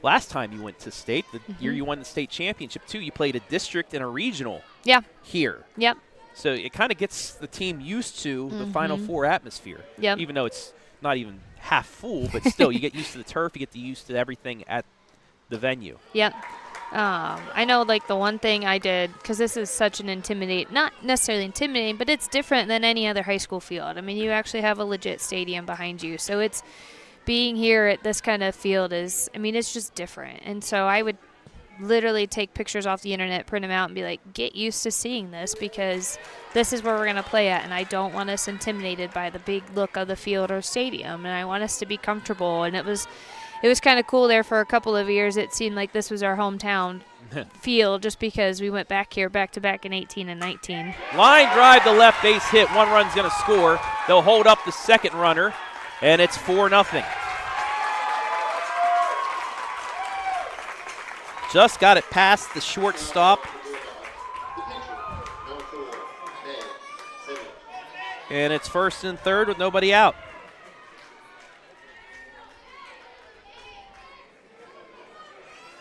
last time you went to state, the year you won the state championship too, you played a district and a regional here. Yep. So it kind of gets the team used to the Final Four atmosphere. Yep. Even though it's not even half full, but still you get used to the turf, you get used to everything at the venue. Yep. I know, like, the one thing I did, because this is such an not necessarily intimidating, but it's different than any other high school field. I mean, you actually have a legit stadium behind you. So it's being here at this kind of field is, I mean, it's just different. And so I would literally take pictures off the internet, print them out, and be like, get used to seeing this, because this is where we're going to play at, and I don't want us intimidated by the big look of the field or stadium, and I want us to be comfortable. And it was kind of cool there for a couple of years. It seemed like this was our hometown field, just because we went back here back-to-back in 18 and 19. Line drive to left, base hit. One run's going to score. They'll hold up the second runner, and it's 4-0. Just got it past the shortstop. And it's first and third with nobody out.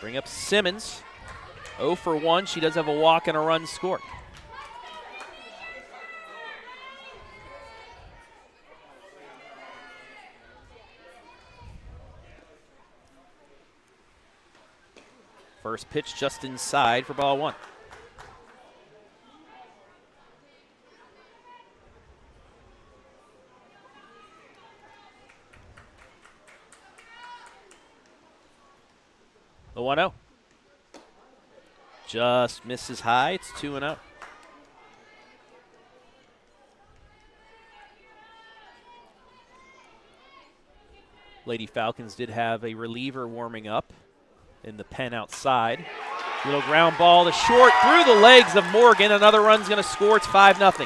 Bring up Simmons. 0 for 1. She does have a walk and a run scored. First pitch just inside for ball 1. The 1-0. Just misses high. It's 2-0. Lady Falcons did have a reliever warming up in the pen outside. Little ground ball to short through the legs of Morgan. Another run's going to score. It's 5-0.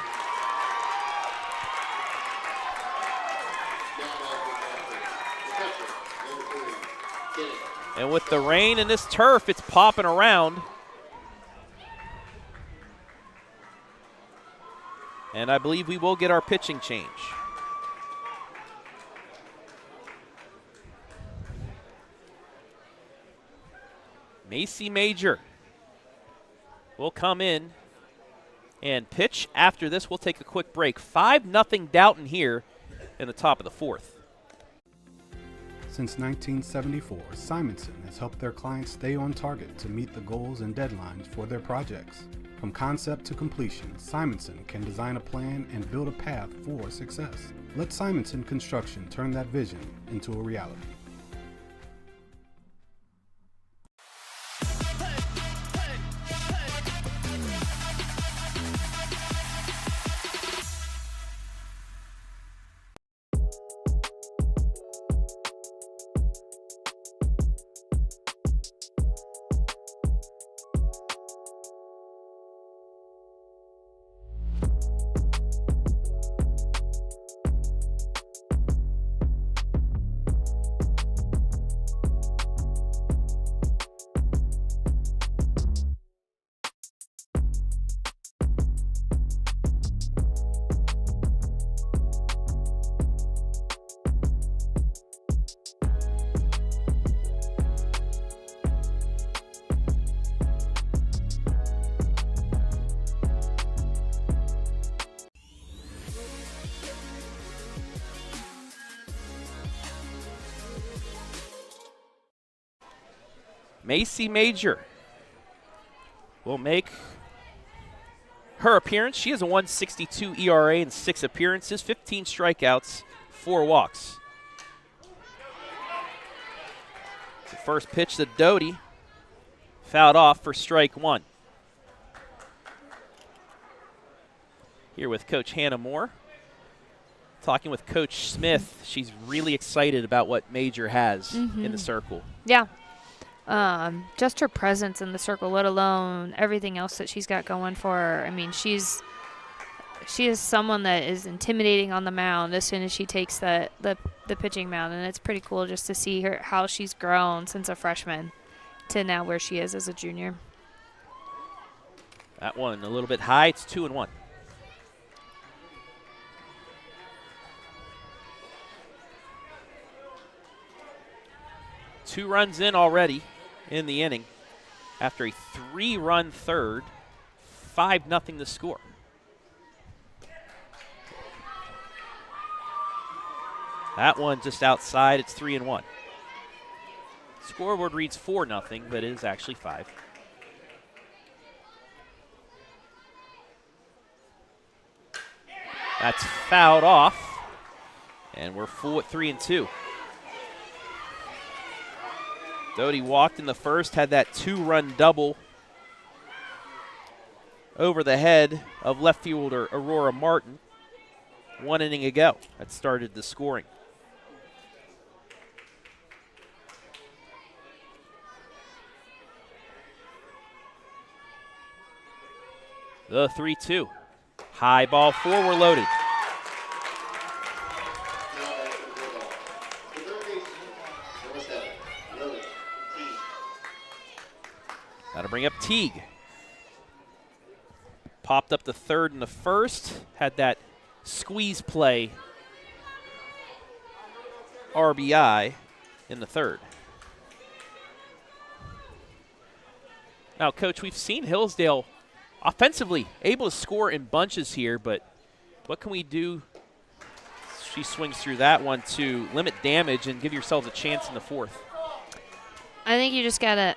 And with the rain and this turf, it's popping around. And I believe we will get our pitching change. Macy Major will come in and pitch. After this, we'll take a quick break. 5-0 Dalton here in the top of the fourth. Since 1974, Simonson has helped their clients stay on target to meet the goals and deadlines for their projects. From concept to completion, Simonson can design a plan and build a path for success. Let Simonson Construction turn that vision into a reality. Macy Major will make her appearance. She has a 1.62 ERA in 6 appearances, 15 strikeouts, 4 walks. The first pitch to Doty, fouled off for strike 1. Here with Coach Hannah Moore. Talking with Coach Smith, she's really excited about what Major has in the circle. Yeah. Just her presence in the circle, let alone everything else that she's got going for her. I mean, she is someone that is intimidating on the mound as soon as she takes the pitching mound, and it's pretty cool just to see her how she's grown since a freshman to now where she is as a junior. That one a little bit high. It's 2-1. Two runs in already in the inning after a 3-run third. 5-0 to score. That one just outside. It's 3-1. Scoreboard reads 4-0, but it is actually 5. That's fouled off, and we're full at 3-2. Doty walked in the first, had that 2-run double over the head of left fielder Aurora Martin. 1 inning ago, that started the scoring. The 3-2. High ball 4, we're loaded. That'll bring up Teague. Popped up the third in the first. Had that squeeze play RBI in the third. Now, Coach, we've seen Hillsdale offensively able to score in bunches here, but what can we do? She swings through that one to limit damage and give yourselves a chance in the fourth. I think you just got to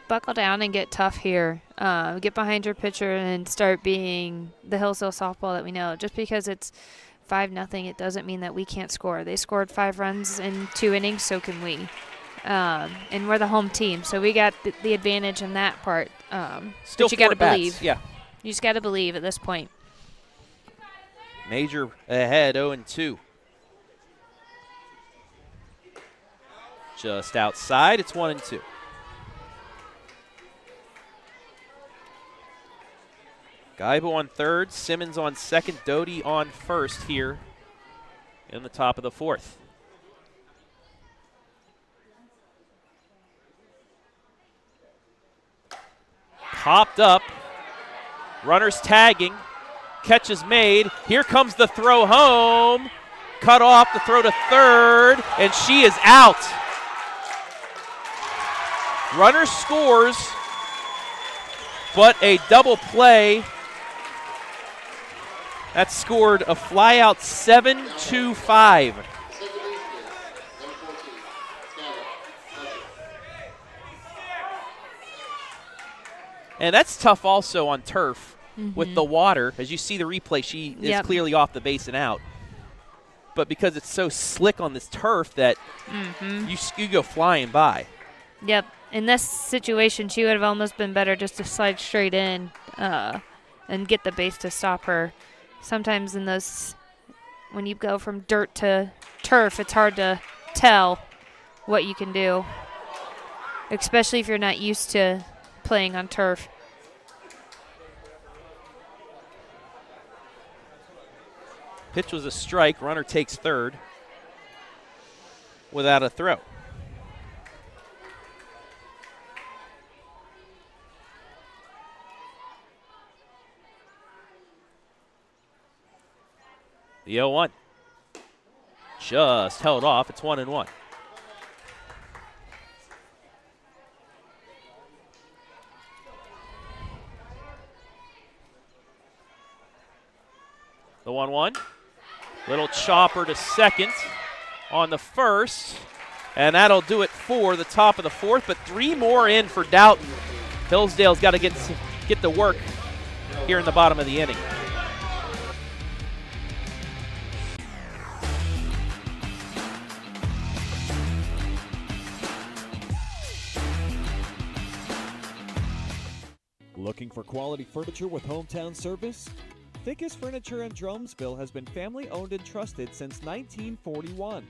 buckle down and get tough here. Get behind your pitcher and start being the Hillsdale softball that we know. Just because it's 5-0, it doesn't mean that we can't score. They scored 5 runs in 2 innings, so can we. And we're the home team, so we got the advantage in that part. Still but you got to believe. Yeah. You just got to believe at this point. Major ahead, 0-2. Just outside, it's 1-2. Gaibo on third, Simmons on second, Doty on first here in the top of the fourth. Popped up, runners tagging, catch is made. Here comes the throw home, cut off the throw to third, and she is out. Runner scores, but a double play. That scored a flyout 7-5. And that's tough also on turf with the water. As you see the replay, she is clearly off the base and out. But because it's so slick on this turf that you go flying by. Yep. In this situation, she would have almost been better just to slide straight in and get the base to stop her. Sometimes in those, when you go from dirt to turf, it's hard to tell what you can do, especially if you're not used to playing on turf. Pitch was a strike. Runner takes third without a throw. The 0-1. Just held off. It's 1-1. The 1-1. Little chopper to second on the first. And that'll do it for the top of the fourth, but 3 more in for Dalton. Hillsdale's got to get to work here in the bottom of the inning. Looking for quality furniture with hometown service? Fickes Furniture in Drumsville has been family owned and trusted since 1941.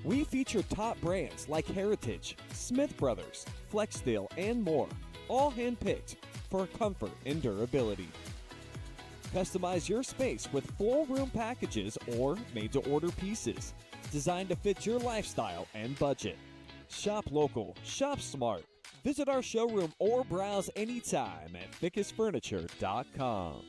We feature top brands like Heritage, Smith Brothers, Flexsteel, and more, all hand-picked for comfort and durability. Customize your space with full room packages or made-to-order pieces, designed to fit your lifestyle and budget. Shop local, shop smart. Visit our showroom or browse anytime at fickesfurniture.com.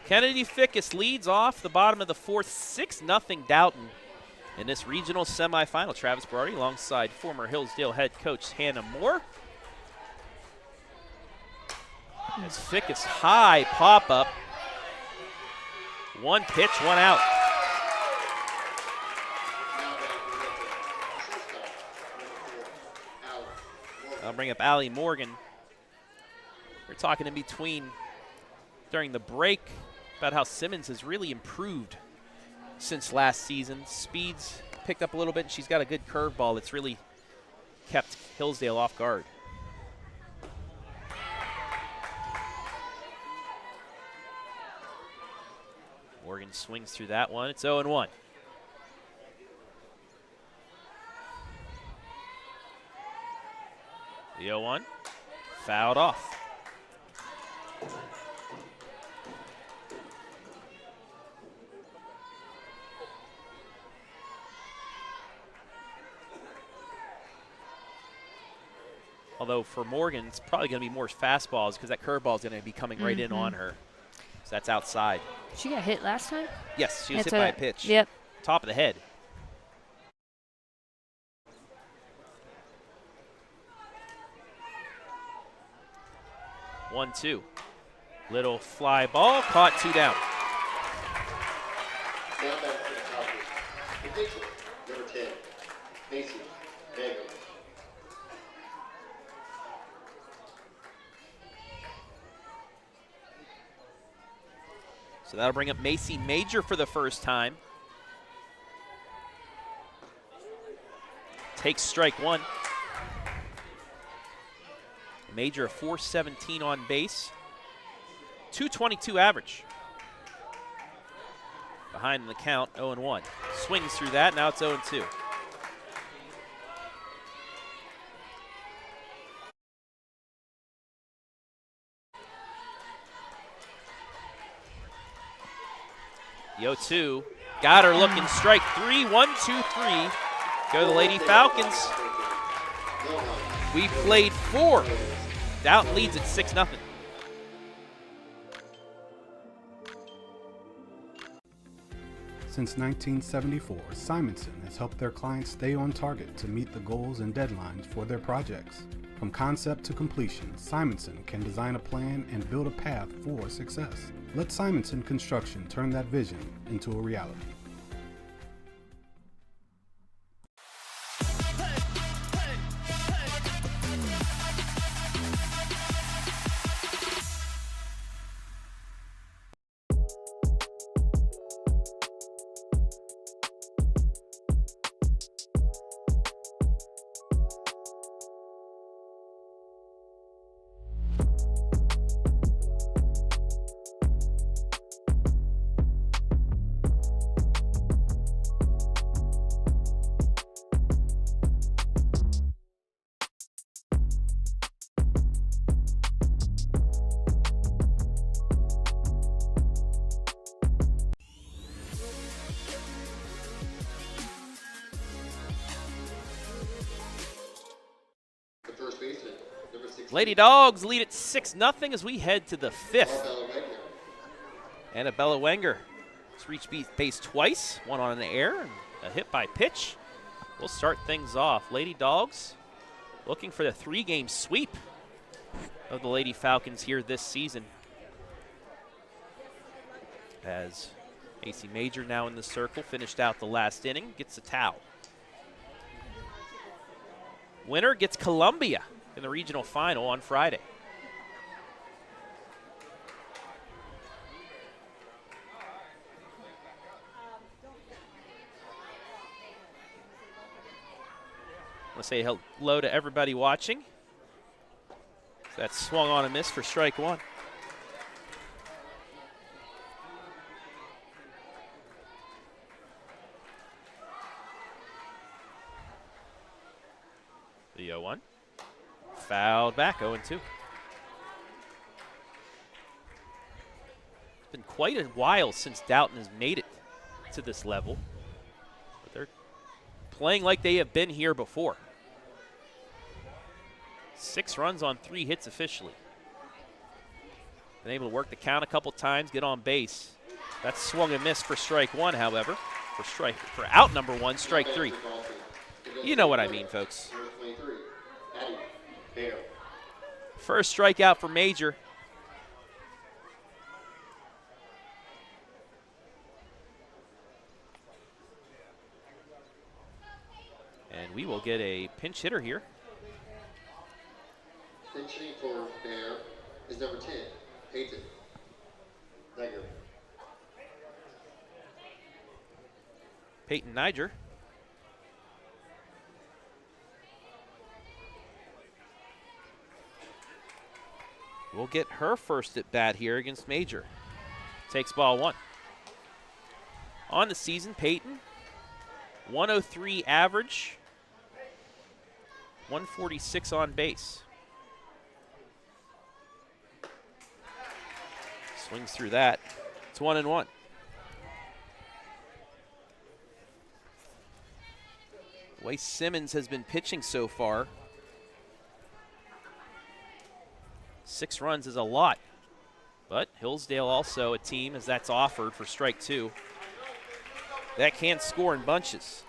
Kennedy Fickes leads off the bottom of the fourth, 6-0 Dalton in this regional semifinal. Travis Berardi alongside former Hillsdale head coach Hannah Moore. As Fickes high pop-up. One pitch, one out. I'll bring up Allie Morgan. We're talking in between during the break about how Simmons has really improved since last season. Speed's picked up a little bit, and she's got a good curveball that's really kept Hillsdale off guard. Morgan swings through that one. It's 0-1. The 0-1 fouled off. Although for Morgan, it's probably going to be more fastballs because that curveball is going to be coming right in on her. So that's outside. She got hit last time? Yes, she was hit by a pitch. Yep. Top of the head. One, two. Little fly ball, caught, 2 down. Number 10, Macy Wenger. So that'll bring up Macy Major for the first time. Takes strike one. Major a 417 on base. 222 average. Behind in the count, 0-1. Swings through that, now it's 0-2. The 0-2, got her looking, strike 3, 1, 2, 3. Go the Lady Falcons. We played 4. Dalton leads at 6-0. Since 1974, Simonson has helped their clients stay on target to meet the goals and deadlines for their projects. From concept to completion, Simonson can design a plan and build a path for success. Let Simonson Construction turn that vision into a reality. Lady Dogs lead at 6-0 as we head to the 5th. Annabella Wenger has reached base twice, one on the air and a hit by pitch. We'll start things off. Lady Dogs looking for the 3-game sweep of the Lady Falcons here this season. As AC Major now in the circle, finished out the last inning, gets a towel. Winner gets Columbia in the regional final on Friday. I want to say hello to everybody watching. That swung on a miss for strike one. The 0-1. Fouled back, 0-2. It's been quite a while since Dalton has made it to this level. But they're playing like they have been here before. 6 runs on 3 hits officially. Been able to work the count a couple times, get on base. That's swung and missed for strike one, however. For out number one, strike three. You know what I mean, folks. First strikeout for Major. And we will get a pinch hitter here. Pinch hitting for Bear is number 10, Peyton Niger. Peyton Niger. We'll get her first at bat here against Major. Takes ball one. On the season, Peyton, 103 average, 146 on base. Swings through that. It's 1-1. The way Simmons has been pitching so far, 6 runs is a lot. But Hillsdale also a team, as that's offered for strike two, that can score in bunches.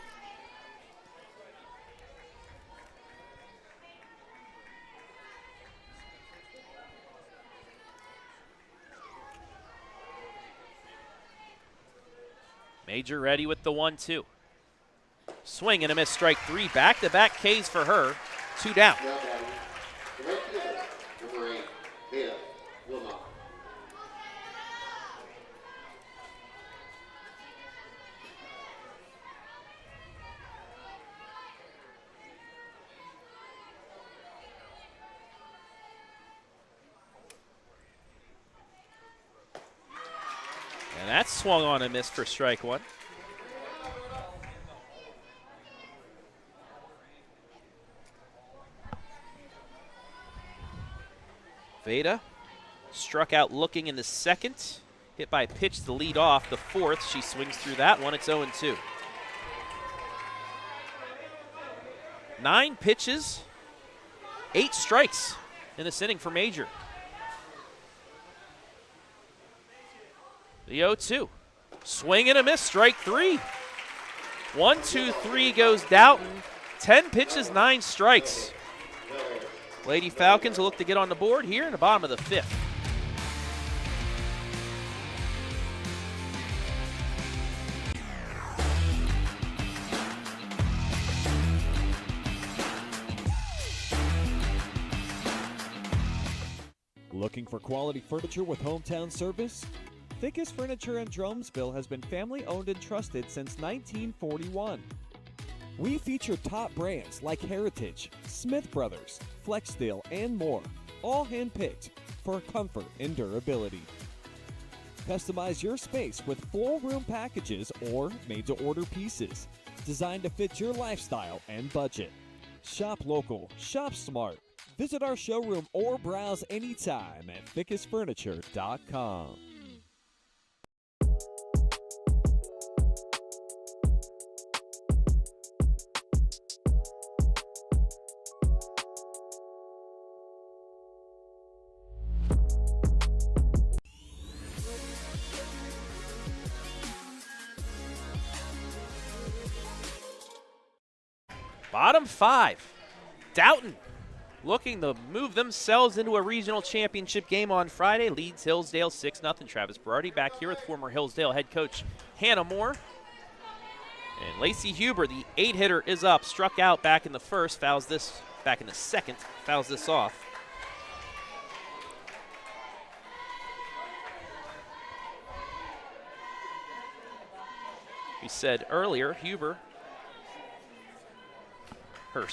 Major ready with the 1-2. Swing and a miss, strike three. Back-to-back Ks for her. 2 down. Number 8, Veda Wilmot. And that's swung on and missed for strike one. Veda struck out looking in the second. Hit by a pitch to lead off the fourth. She swings through that one. It's 0-2. 9 pitches, 8 strikes in this inning for Major. The 0-2. Swing and a miss, strike three. 1-2-3 goes Dalton. 10 pitches, 9 strikes. Lady Falcons will look to get on the board here in the bottom of the fifth. Looking for quality furniture with hometown service? Fickes Furniture in Drumsville has been family owned and trusted since 1941. We feature top brands like Heritage, Smith Brothers, Flexsteel, and more, all hand-picked for comfort and durability. Customize your space with full room packages or made-to-order pieces, designed to fit your lifestyle and budget. Shop local, shop smart. Visit our showroom or browse anytime at fickesfurniture.com. Bottom 5. Dalton looking to move themselves into a regional championship game on Friday. Leads Hillsdale 6-0. Travis Berardi back here with former Hillsdale head coach Hannah Moore. And Lacey Huber, the 8-hitter, is up. Struck out back in the first, fouls this back in the second, fouls this off. We said earlier, Huber, her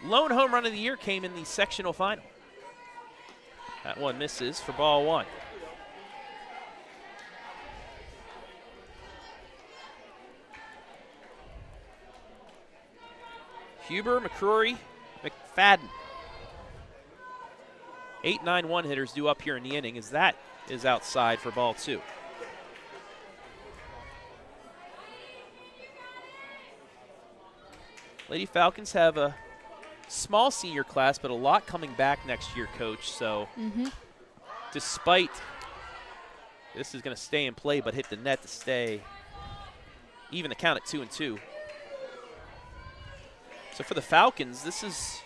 lone home run of the year came in the sectional final. That one misses for ball one. Huber, McCrory, McFadden. 8-9-1 hitters due up here in the inning as that is outside for ball two. Lady Falcons have a small senior class, but a lot coming back next year, Coach. So despite This is going to stay in play, but hit the net to stay even the count at 2-2. So for the Falcons, this is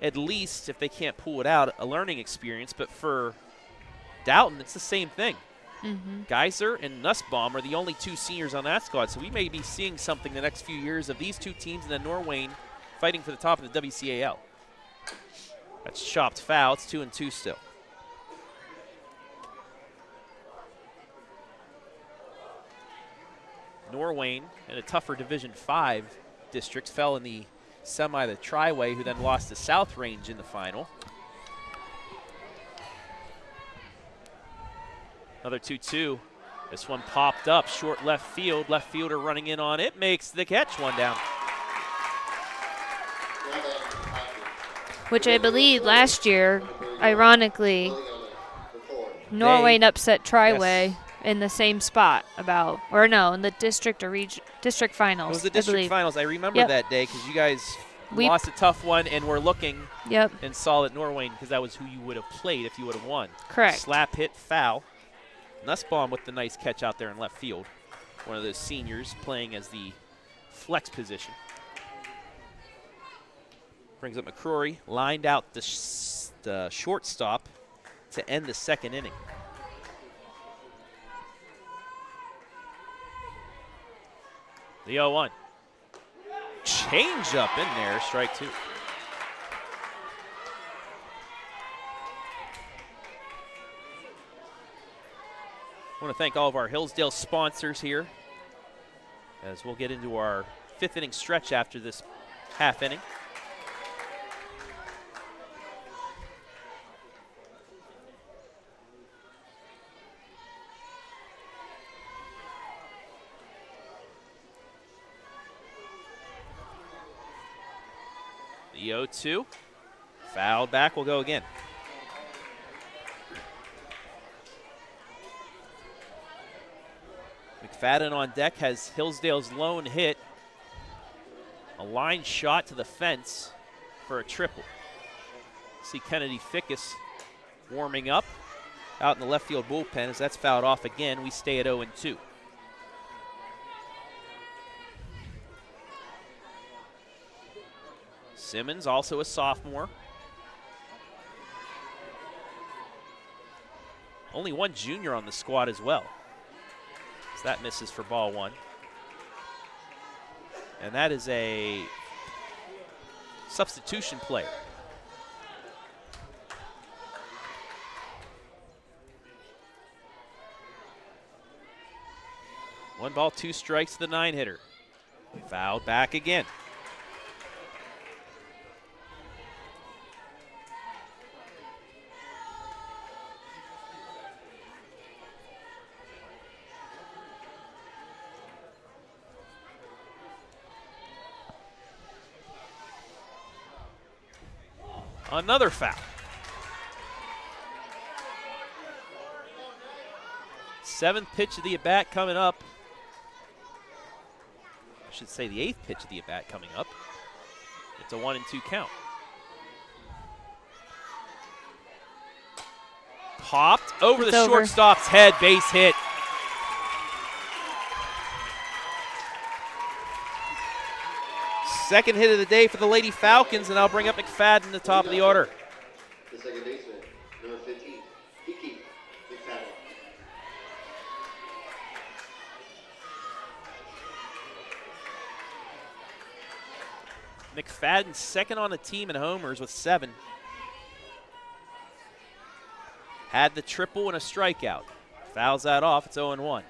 at least, if they can't pull it out, a learning experience. But for Dalton, it's the same thing. Geyser and Nussbaum are the only 2 seniors on that squad. So we may be seeing something the next few years of these 2 teams and then Norwayne fighting for the top of the WCAL. That's chopped foul. It's 2-2 still. Norwayne in a tougher Division 5 district fell in the semi, the Triway, who then lost to South Range in the final. Another 2-2. This one popped up, short left field. Left fielder running in on it, makes the catch, 1 down. Which I believe last year, ironically, Norwayne upset Triway in the same spot in the district or district finals. It was the district finals. I remember that day because you guys lost a tough one and were looking and saw that Norwayne, because that was who you would have played if you would have won. Correct. Slap hit, foul. Nussbaum with the nice catch out there in left field. One of those seniors playing as the flex position. Brings up McCrory, lined out the shortstop to end the 2nd inning. The 0-1. Change up in there, strike 2. I want to thank all of our Hillsdale sponsors here, as we'll get into our 5th inning stretch after this half inning. The 0-2, fouled back, will go again. McFadden on deck has Hillsdale's lone hit. A line shot to the fence for a triple. See Kennedy Fickes warming up out in the left field bullpen as that's fouled off again. We stay at 0-2. Simmons, also a sophomore. Only 1 junior on the squad as well. So that misses for ball 1. And that is a substitution player. One ball, 2 strikes to the 9-hitter. Fouled back again. Another foul. 7th pitch of the at-bat coming up. I should say the 8th pitch of the at-bat coming up. It's a 1-2 count. Popped over the shortstop's head, base hit. Second hit of the day for the Lady Falcons, and I'll bring up McFadden, the top of the order. The second baseman, number 15, Fickes Furniture. McFadden second on the team in homers with 7. Had the triple and a strikeout. Fouls that off, it's 0-1.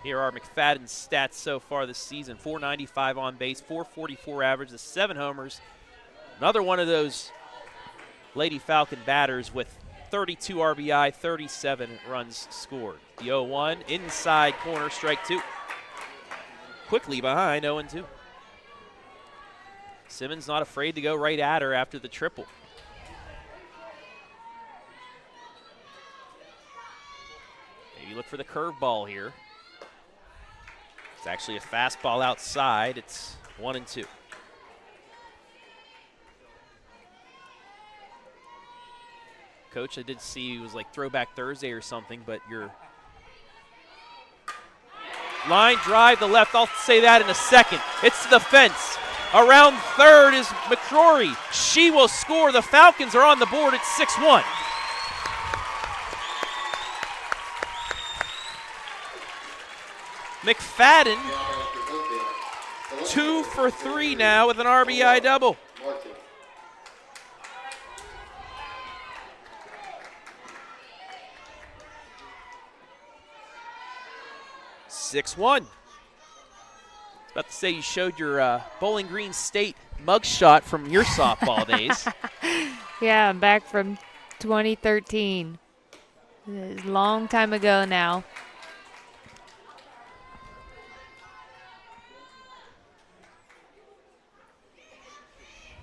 Here are McFadden's stats so far this season. .495 on base, .444 average, the 7 homers. Another one of those Lady Falcon batters with 32 RBI, 37 runs scored. The 0-1, inside corner, strike 2. Quickly behind, 0-2. Simmons not afraid to go right at her after the triple. Maybe look for the curveball here. It's actually a fastball outside. It's 1-2. Coach. I did see it was like Throwback Thursday or something, but your line drive to left. I'll say that in a second. It's to the fence. Around third is McCrory. She will score. The Falcons are on the board at 6-1. McFadden, 2 for 3 now with an RBI double. 6-1. About to say you showed your Bowling Green State mugshot from your softball days. Yeah, I'm back from 2013. It's a long time ago now.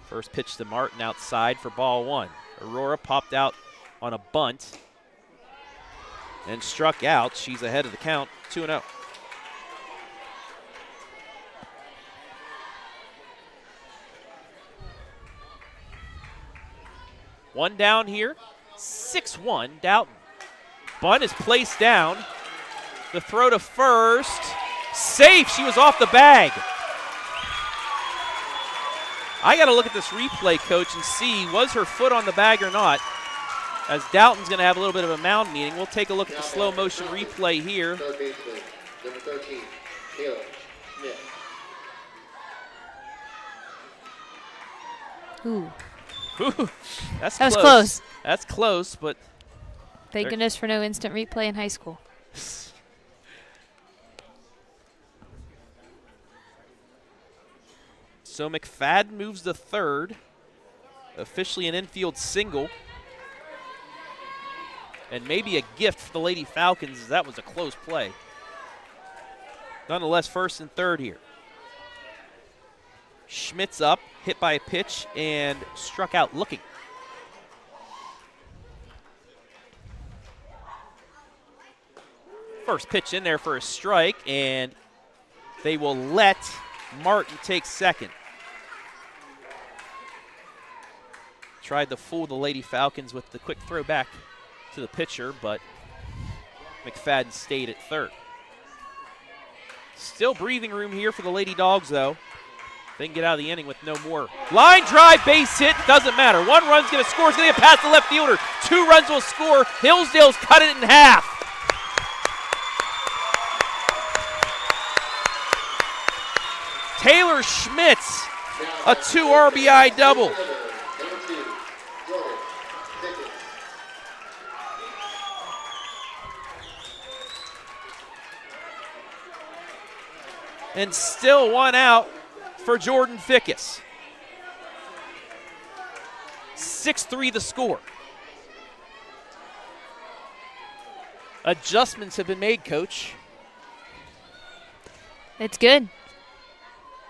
First pitch to Martin outside for ball 1. Aurora popped out on a bunt and struck out. She's ahead of the count, 2-0. One down here, 6-1 Dalton. Bunt is placed down. The throw to first, safe. She was off the bag. I got to look at this replay, Coach, and see was her foot on the bag or not. As Dalton's going to have a little bit of a mound meeting. We'll take a look at the slow motion replay here. Third baseman, number 13, Taylor Smith. Ooh. Ooh, that was close. That's close, but thank goodness for no instant replay in high school. So McFadden moves to third, officially an infield single. And maybe a gift for the Lady Falcons, as that was a close play. Nonetheless, first and third here. Schmidt's up, hit by a pitch, and struck out looking. First pitch in there for a strike, and they will let Martin take second. Tried to fool the Lady Falcons with the quick throw back to the pitcher, but McFadden stayed at third. Still breathing room here for the Lady Dogs, though. They can get out of the inning with no more. Line drive, base hit, doesn't matter. One run's going to score. It's going to get past the left fielder. 2 runs will score. Hillsdale's cut it in half. Taylor Schmitz, a 2 RBI double. And still 1 out for Jordan Fickes. 6-3 the score. Adjustments have been made, Coach. It's good.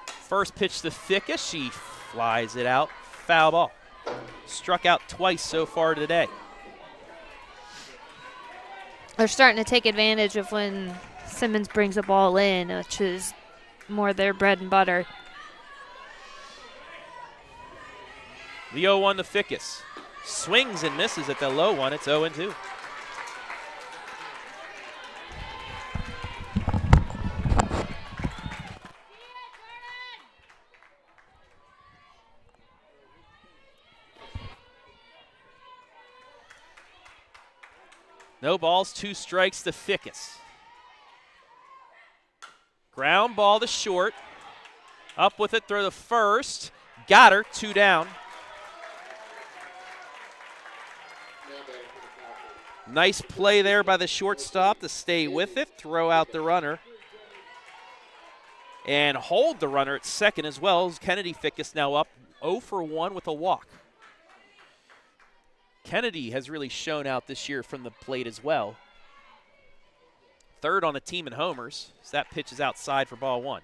First pitch to Fickes. She flies it out. Foul ball. Struck out twice so far today. They're starting to take advantage of when Simmons brings the ball in, which is more their bread and butter. The 0-1 to Fickes. Swings and misses at the low one. It's 0-2. No balls, 2 strikes to Fickes. Ground ball to short. Up with it, throw to first. Got her, 2 down. Nice play there by the shortstop to stay with it, throw out the runner, and hold the runner at second as well. As Kennedy Fickes now up 0 for 1 with a walk. Kennedy has really shown out this year from the plate as well. Third on the team in homers. So that pitch is outside for ball 1.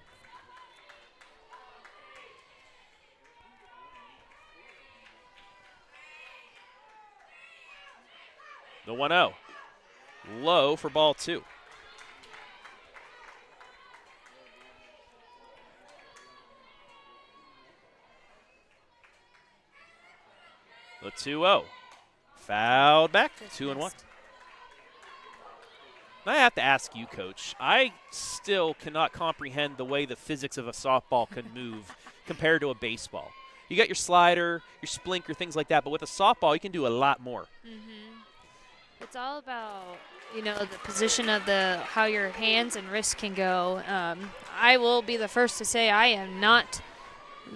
The 1-0. Low for ball 2. The 2-0. Fouled back, 2-1. I have to ask you, Coach, I still cannot comprehend the way the physics of a softball can move compared to a baseball. You got your slider, your splinker, things like that, but with a softball, you can do a lot more. It's all about, the position of how your hands and wrists can go. I will be the first to say I am not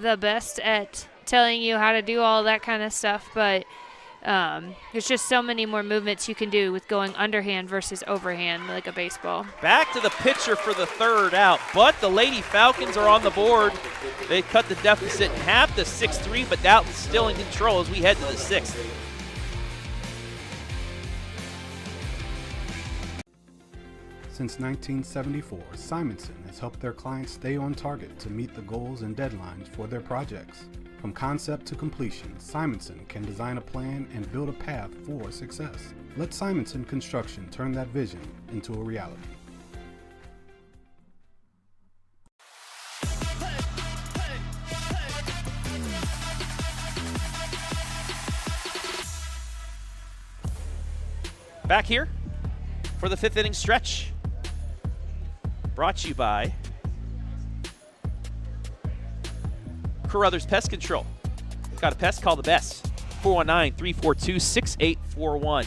the best at telling you how to do all that kind of stuff, but there's just so many more movements you can do with going underhand versus overhand like a baseball. Back to the pitcher for the third out, but the Lady Falcons are on the board. They cut the deficit in half to 6-3, but Dalton's still in control as we head to the sixth. Since 1974, Simonson has helped their clients stay on target to meet the goals and deadlines for their projects. From concept to completion, Simonson can design a plan and build a path for success. Let Simonson Construction turn that vision into a reality. Back here for the fifth inning stretch. Brought to you by Carothers Pest Control. Got a pest? Call the best. 419-342-6841.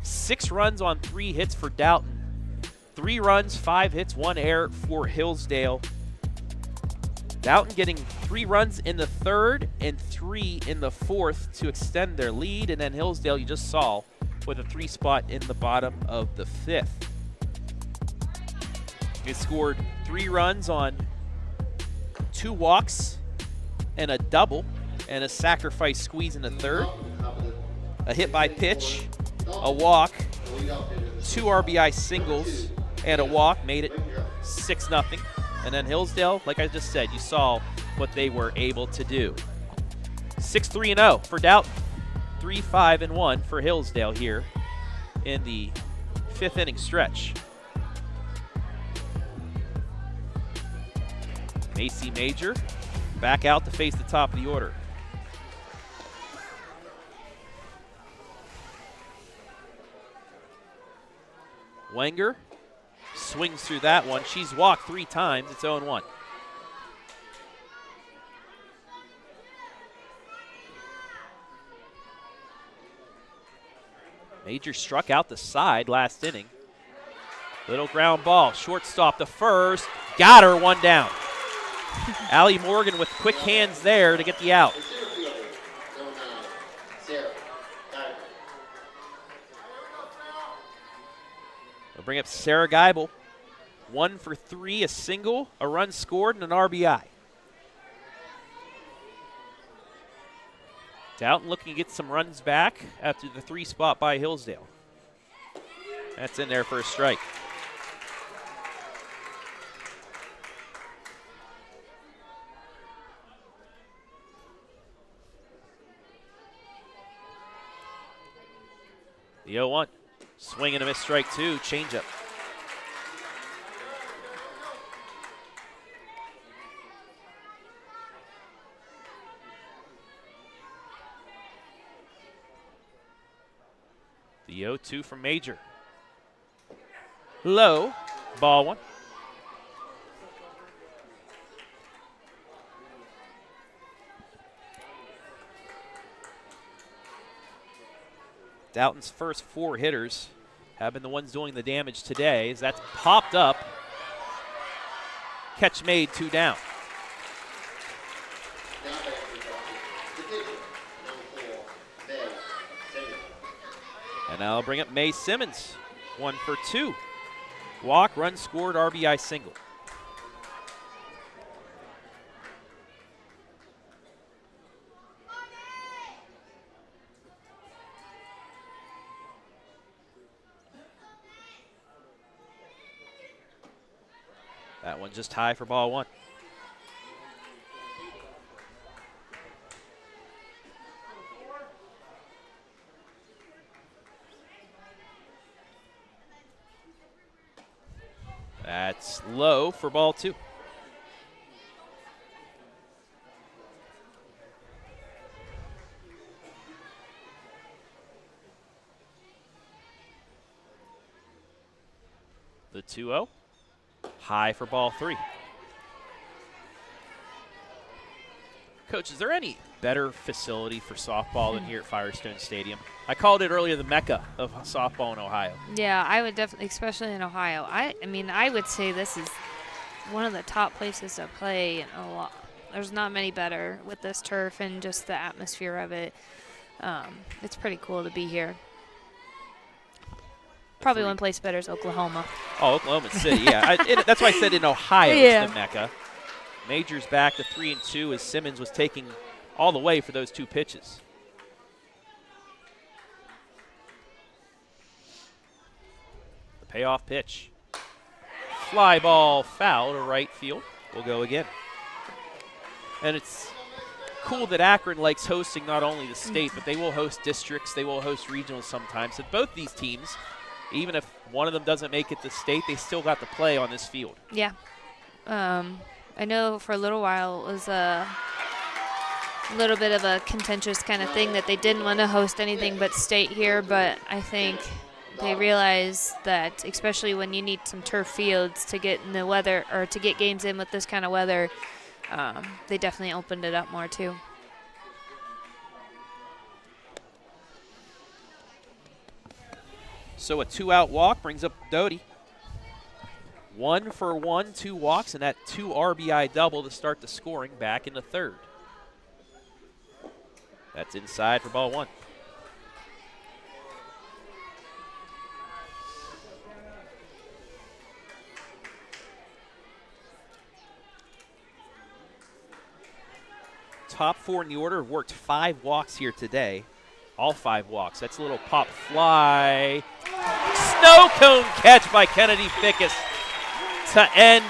6 runs on 3 hits for Dalton. 3 runs, 5 hits, 1 error for Hillsdale. Dalton getting 3 runs in the third and 3 in the fourth to extend their lead. And then Hillsdale, you just saw, with a 3 spot in the bottom of the 5th. They scored 3 runs on 2 walks and a double and a sacrifice squeeze in the third. A hit by pitch, a walk, 2 RBI singles, and a walk made it 6-0. And then Hillsdale, like I just said, you saw what they were able to do. 6-3-0 for Dalton. 3-5-1 for Hillsdale here in the 5th inning stretch. Macy Major back out to face the top of the order. Wenger swings through that one. She's walked 3 times. It's 0-1. Major struck out the side last inning. Little ground ball. Shortstop to first. Got her, 1 down. Allie Morgan with quick hands there to get the out. They'll bring up Sarah Geibel. 1 for 3, a single, a run scored, and an RBI. Dalton looking to get some runs back after the 3 spot by Hillsdale. That's in there for a strike. The 0-1. Swing and a miss, strike 2, changeup. The 0-2 from Major. Low, ball 1. Dalton's first 4 hitters have been the ones doing the damage today, as that's popped up. Catch made, 2 down. And now I'll bring up May Simmons, 1 for 2. Walk, run scored, RBI single. That one just high for ball 1. That's low for ball 2. The 2-0. High for ball 3. Coach, is there any better facility for softball than here at Firestone Stadium? I called it earlier the mecca of softball in Ohio. Yeah, I would definitely, especially in Ohio. I mean, I would say this is one of the top places to play in a lot. There's not many better with this turf and just the atmosphere of it. It's pretty cool to be here. Probably one place better is Oklahoma. Oh, Oklahoma City, yeah. That's why I said in Ohio it's the mecca. Major's back to 3-2 as Simmons was taking all the way for those 2 pitches. The payoff pitch. Fly ball foul to right field. We'll go again. And it's cool that Akron likes hosting not only the state, but they will host districts, they will host regionals sometimes. And both these teams, even if one of them doesn't make it to state, they still got to play on this field. Yeah. I know for a little while it was a little bit of a contentious kind of thing that they didn't want to host anything but state here, but I think they realize that especially when you need some turf fields to get in the weather or to get games in with this kind of weather, they definitely opened it up more too. So a 2-out walk brings up Doty. 1 for 1, 2 walks, and that 2 RBI double to start the scoring back in the 3rd. That's inside for ball 1. Top 4 in the order have worked 5 walks here today. All 5 walks. That's a little pop fly. Snow cone catch by Kennedy Fickes to end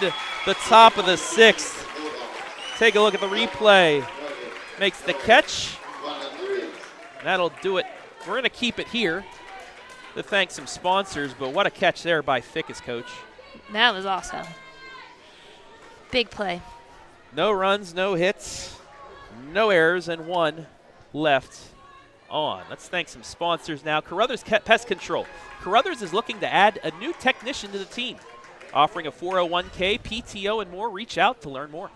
the top of the 6th. Take a look at the replay. Makes the catch. That'll do it. We're going to keep it here to thank some sponsors, but what a catch there by Fickes, Coach. That was awesome. Big play. No runs, no hits, no errors, and 1 left on. Let's thank some sponsors now. Carothers Pest Control. Carothers is looking to add a new technician to the team, offering a 401k, PTO, and more. Reach out to learn more.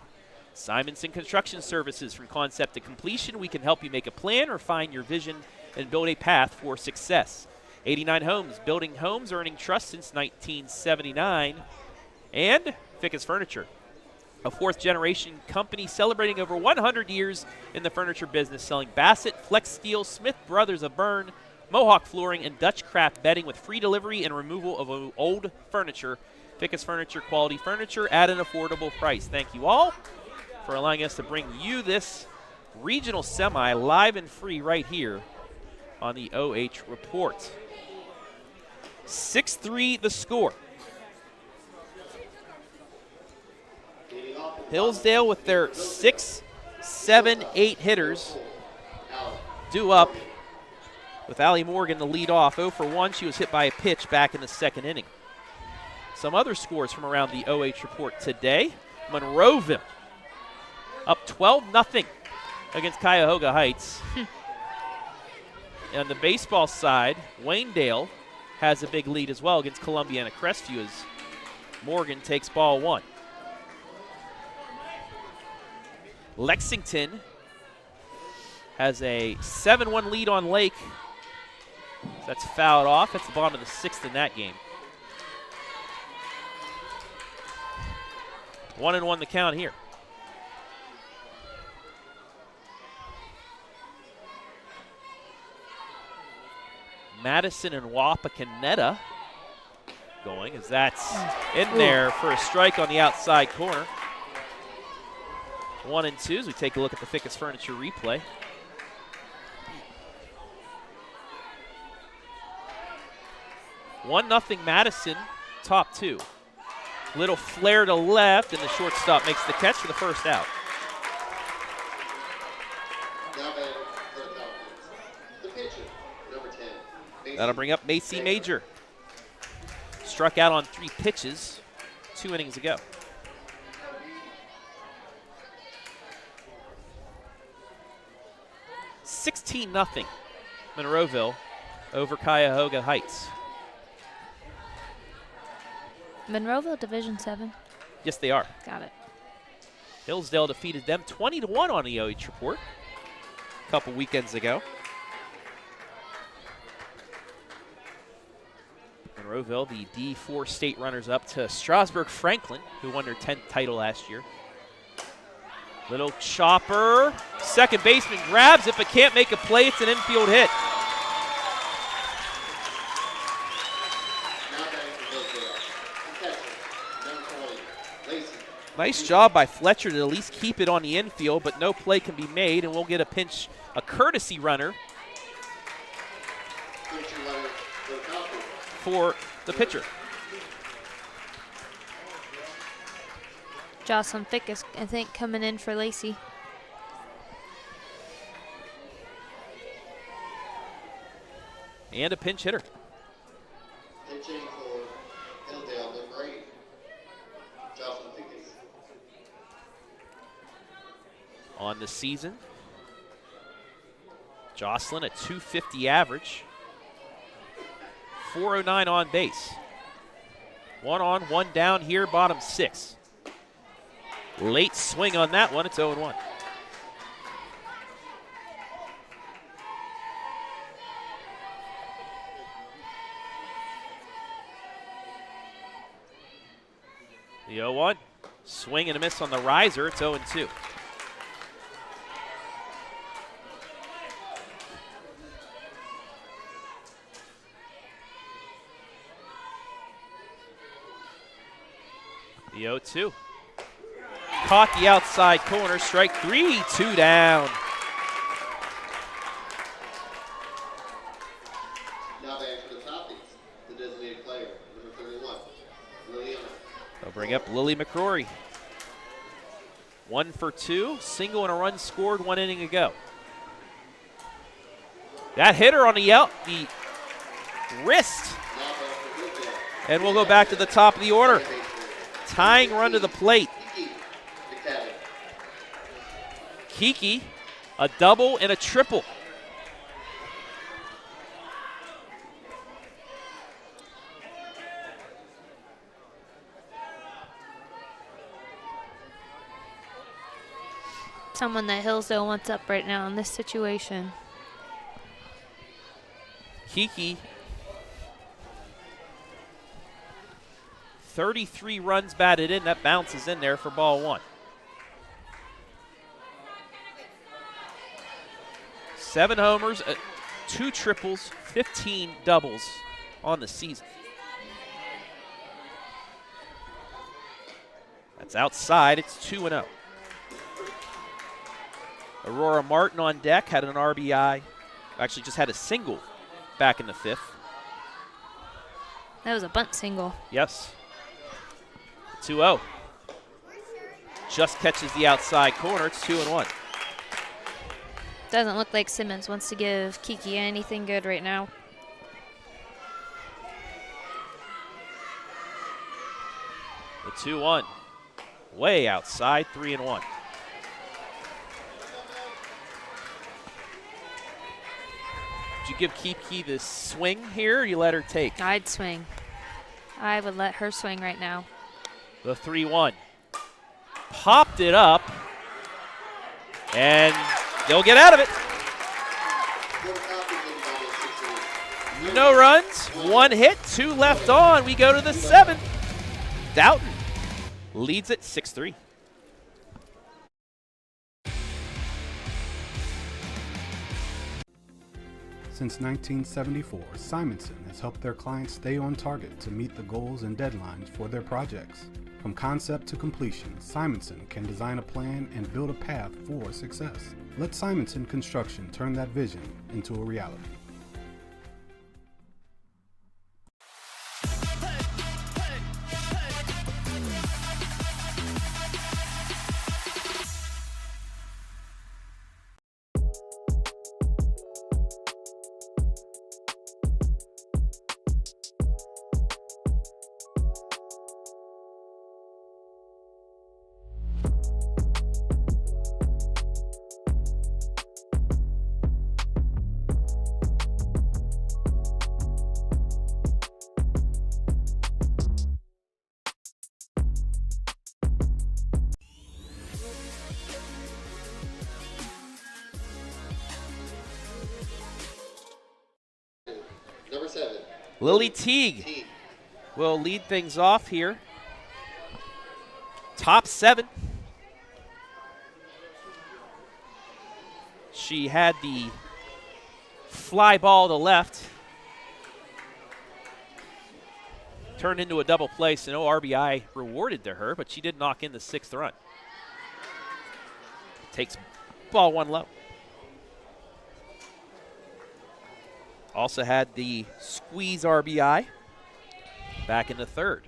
Simonson Construction Services. From concept to completion, we can help you make a plan, refine your vision, and build a path for success. 89 Homes, building homes, earning trust since 1979. And Fickes Furniture, a 4th-generation company celebrating over 100 years in the furniture business, selling Bassett, Flex Steel, Smith Brothers of Bern, Mohawk Flooring, and Dutch Craft Bedding with free delivery and removal of old furniture. Fickes Furniture, quality furniture at an affordable price. Thank you all for allowing us to bring you this regional semi live and free right here on the OH Report. 6-3 the score. Hillsdale with their 6, 7, 8 hitters due up with Allie Morgan to lead off. 0 for 1. She was hit by a pitch back in the 2nd inning. Some other scores from around the OH Report today. Monroeville up 12-0 against Cuyahoga Heights. And on the baseball side, Waynedale has a big lead as well against Columbiana Crestview as Morgan takes ball 1. Lexington has a 7-1 lead on Lake. That's fouled off. That's the bottom of the 6th in that game. 1-1 the count here. Madison and Wapakoneta going as that's in there for a strike on the outside corner. 1 and 2 as we take a look at the Fickes Furniture replay. One nothing Madison, top 2. Little flare to left, and the shortstop makes the catch for the first out. That'll bring up Macy Major. Struck out on 3 pitches 2 innings ago. $16-0 Monroeville over Cuyahoga Heights. Monroeville Division 7. Yes, they are. Got it. Hillsdale defeated them 20-1 on the OH report a couple weekends ago. Monroeville, the D4 state runners-up to Strasburg-Franklin, who won their 10th title last year. Little chopper. Second baseman grabs it, but can't make a play. It's an infield hit. Nice job by Fletcher to at least keep it on the infield, but no play can be made, and we'll get a courtesy runner for the pitcher. Jocelyn Fickes, I think, coming in for Lacey. And a pinch hitter. Pitching for Hillsdale, number 8, Jocelyn Fickes. On the season, Jocelyn, a .250 average, 409 on base. 1 on, 1 down here, bottom 6. Late swing on that one, it's 0-1. The 0-1, swing and a miss on the riser, it's 0-2. The 0-2. Caught the outside corner, strike 3, 2 down. Now back to the topics. The designated player, number 31, Lily. They'll bring up Lily McCrory. 1 for 2, single and a run scored 1 inning ago. That hitter on the wrist. And we'll go back to the top of the order. Tying run to the plate. Kiki, a double and a triple. Someone that Hillsdale wants up right now in this situation. Kiki, 33 runs batted in. That bounces in there for ball 1. 7 homers, 2 triples, 15 doubles on the season. That's outside. It's 2-0. Aurora Martin on deck, had an RBI. Actually just had a single back in the 5th. That was a bunt single. Yes. 2-0. Just catches the outside corner. It's 2-1. Doesn't look like Simmons wants to give Kiki anything good right now. The 2-1. Way outside, 3-1. Did you give Kiki the swing here, or you let her take? I'd swing. I would let her swing right now. The 3-1. Popped it up. And they'll get out of it. No runs, 1 hit, 2 left on. We go to the 7th. Dalton leads it 6-3. Since 1974, Simonson has helped their clients stay on target to meet the goals and deadlines for their projects. From concept to completion, Simonson can design a plan and build a path for success. Let Simonson Construction turn that vision into a reality. Lily Teague will lead things off here. Top 7. She had the fly ball to left. Turned into a double play, so no RBI rewarded to her, but she did knock in the 6th run. Takes ball 1 low. Also had the squeeze RBI back in the 3rd.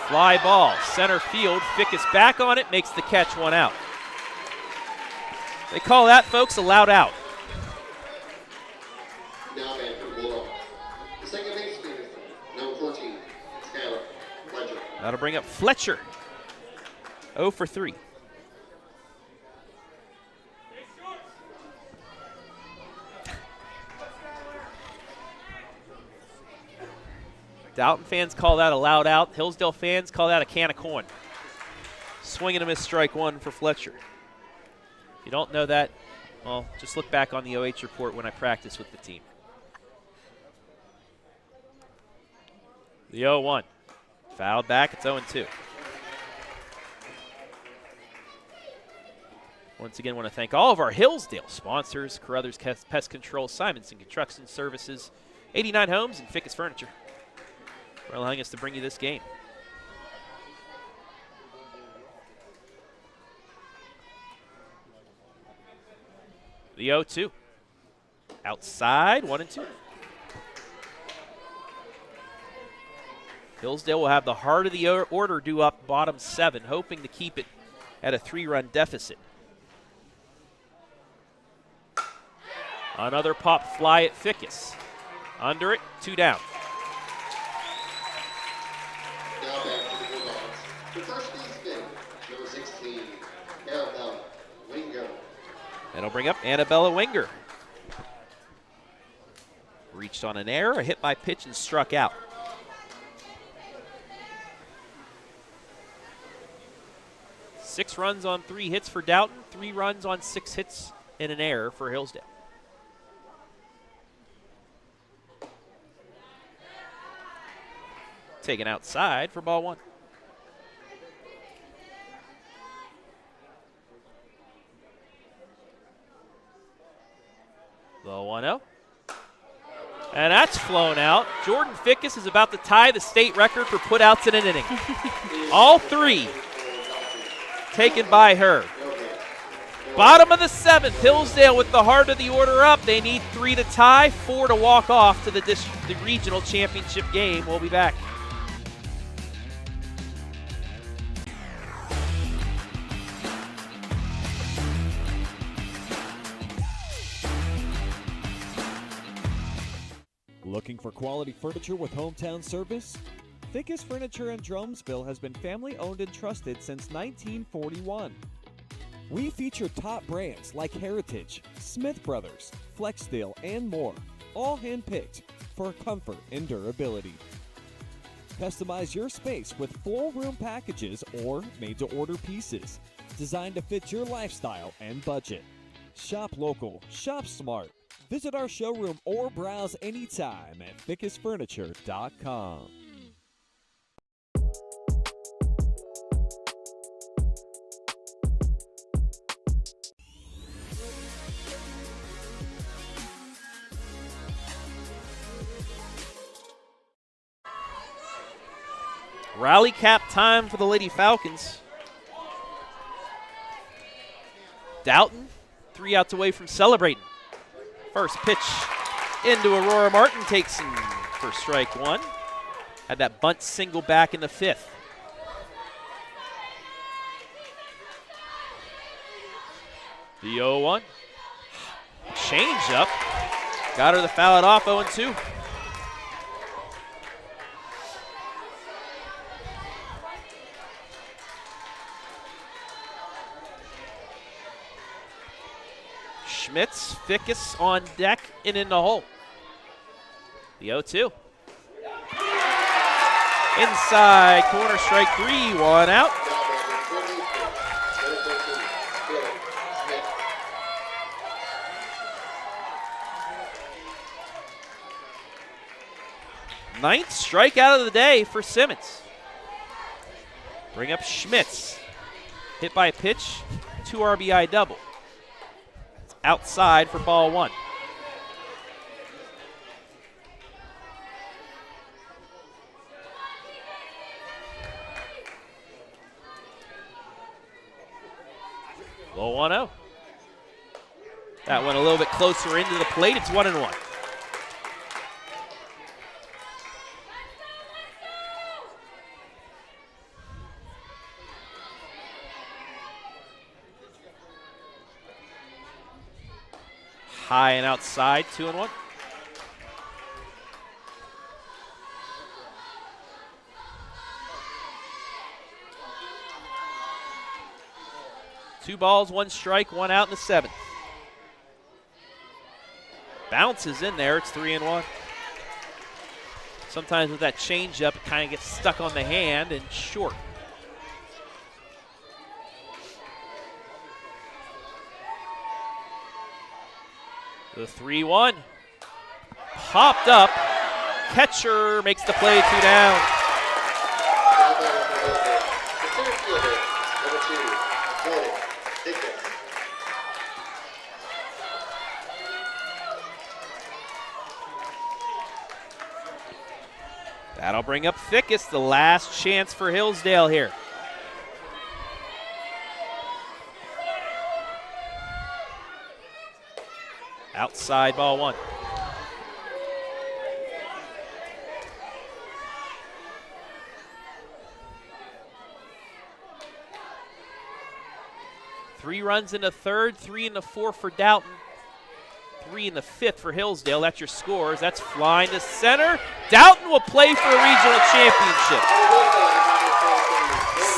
Fly ball, center field. Fickes back on it, makes the catch, 1 out. They call that, folks, a loud out. Now man for the Bulldogs. The second baseman, number 14, Skylar Fletcher. That'll bring up Fletcher. 0 for 3. Dalton fans call that a loud out. Hillsdale fans call that a can of corn. Swing and a miss, strike 1 for Fletcher. If you don't know that, well, just look back on the OH report when I practice with the team. The 0-1. Fouled back, it's 0-2. Once again, want to thank all of our Hillsdale sponsors: Carothers Pest Control, Simonson Construction Services, 89 Homes, and Fickes Furniture, for allowing us to bring you this game. The 0-2. Outside, 1-2. Hillsdale will have the heart of the order due up bottom 7, hoping to keep it at a 3-run deficit. Another pop fly at Fickes. Under it, 2 down. Now back to the Bulldogs. The first baseman, number 16, Carothers, Wenger. That'll bring up Annabella Wenger. Reached on an error, a hit by pitch, and struck out. Six runs on 3 hits for Dalton, 3 runs on 6 hits and an error for Hillsdale. Taken outside for ball 1. The 1-0. And that's flown out. Jordan Fickes is about to tie the state record for putouts in an inning. All 3 taken by her. Bottom of the 7th, Hillsdale with the heart of the order up. They need 3 to tie, 4 to walk off to the regional championship game. We'll be back. Looking for quality furniture with hometown service? Fickes Furniture in Drumsville has been family owned and trusted since 1941. We feature top brands like Heritage, Smith Brothers, Flexsteel, and more, all hand-picked for comfort and durability. Customize your space with full room packages or made-to-order pieces designed to fit your lifestyle and budget. Shop local, shop smart. Visit our showroom or browse anytime at fickesfurniture.com. Rally cap time for the Lady Falcons. Dalton, 3 outs away from celebrating. First pitch into Aurora Martin, takes him for strike 1. Had that bunt single back in the 5th. The 0-1. Change up. Got her to foul it off, 0-2. Schmitz, Fickes on deck and in the hole. The 0-2. Inside, corner, strike 3, 1 out. 9th strikeout of the day for Simmons. Bring up Schmitz. Hit by a pitch, 2 RBI double. It's outside for ball 1. Low 1-0. That went a little bit closer into the plate. It's 1-1. High and outside, 2-1. Two balls, 1 strike, 1 out in the 7th. Bounces in there, it's 3-1. Sometimes with that changeup, it kind of gets stuck on the hand and short. The 3-1. Popped up. Catcher makes the play, 2 down. That'll bring up Fickes, the last chance for Hillsdale here. Outside, ball 1. Three runs in the 3rd, 3 in the 4th for Dalton. 3 in the 5th for Hillsdale. That's your scores. That's flying to center. Dalton will play for a regional championship.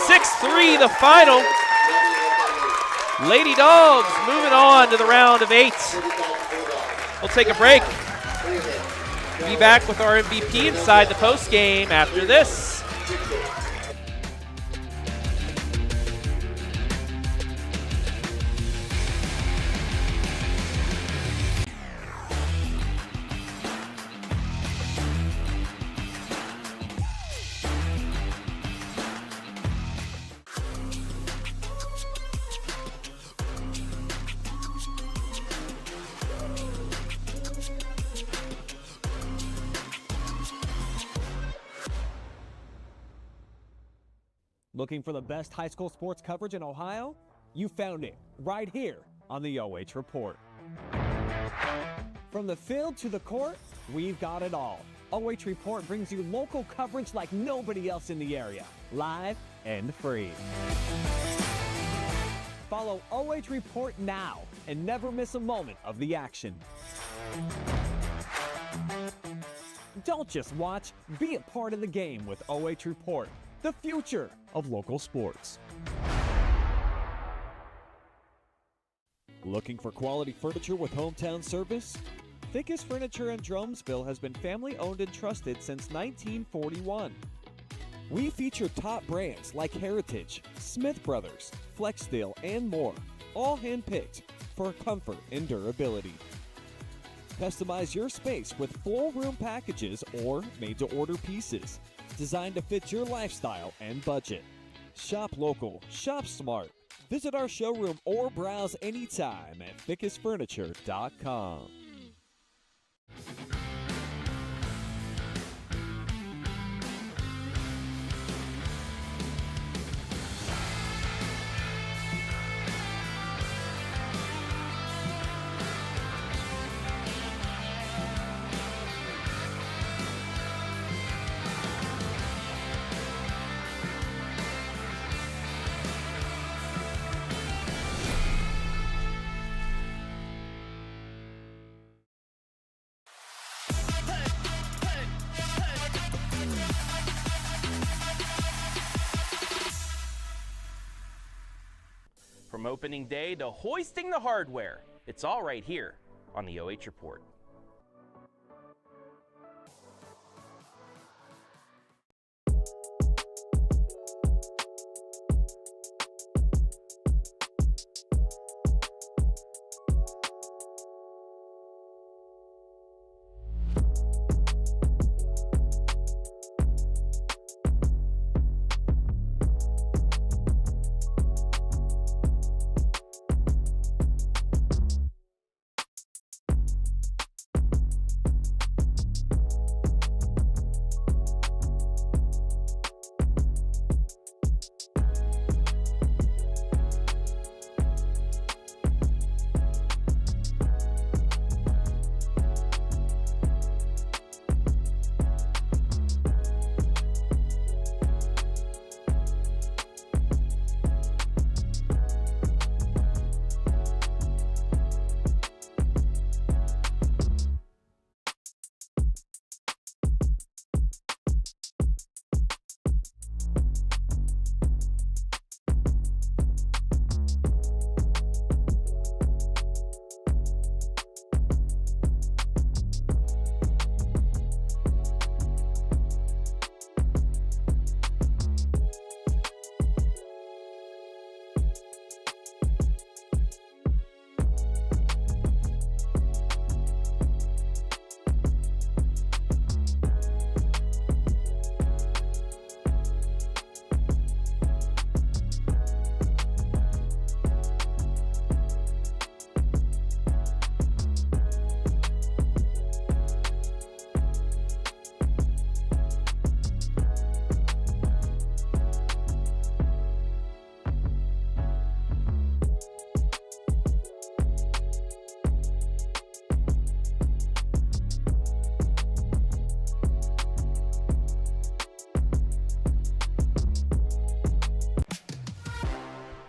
6-3 the final. Lady Dogs moving on to the round of 8. We'll take a break. We'll be back with our MVP inside the postgame after this. Looking for the best high school sports coverage in Ohio? You found it right here on the OH Report. From the field to the court, we've got it all. OH Report brings you local coverage like nobody else in the area, live and free. Follow OH Report now and never miss a moment of the action. Don't just watch, be a part of the game with OH Report, the future of local sports. Looking for quality furniture with hometown service? Fickes Furniture in Drumsville has been family owned and trusted since 1941. We feature top brands like Heritage, Smith Brothers, Flexsteel, and more, all hand-picked for comfort and durability. Customize your space with full room packages or made-to-order pieces designed to fit your lifestyle and budget. Shop local, shop smart. Visit our showroom or browse anytime at fickesfurniture.com. From opening day to hoisting the hardware, it's all right here on the OH Report.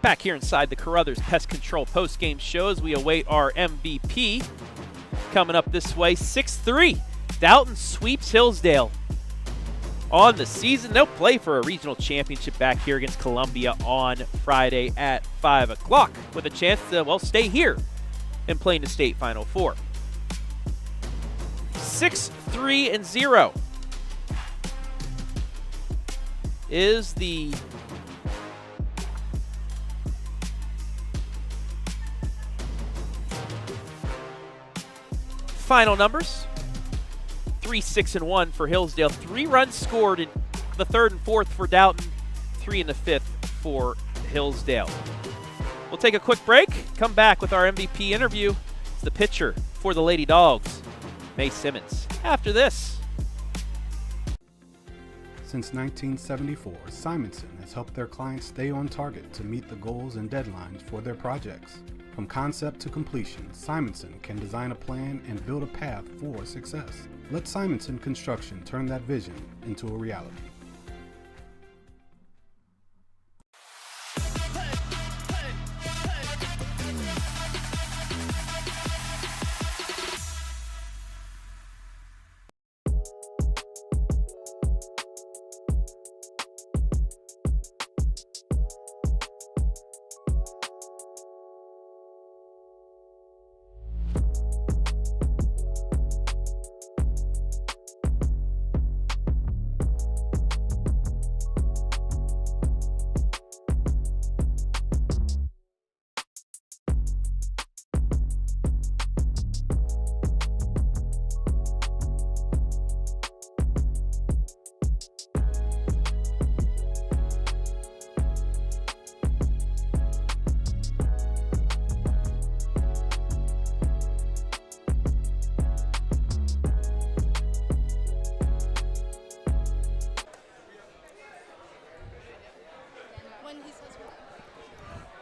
Back here inside the Carothers Pest Control post-game show as we await our MVP. Coming up this way, 6-3. Dalton sweeps Hillsdale. On the season, they'll play for a regional championship back here against Columbia on Friday at 5 o'clock with a chance to, well, stay here and play in the state Final Four. 6-3-0 is the final numbers. 3-6-1 for Hillsdale. 3 runs scored in the third and fourth for Dalton. 3 in the fifth for Hillsdale. We'll take a quick break. Come back with our MVP interview. It's the pitcher for the Lady Dogs, May Simmons. After this. Since 1974, Simonson has helped their clients stay on target to meet the goals and deadlines for their projects. From concept to completion, Simonson can design a plan and build a path for success. Let Simonson Construction turn that vision into a reality.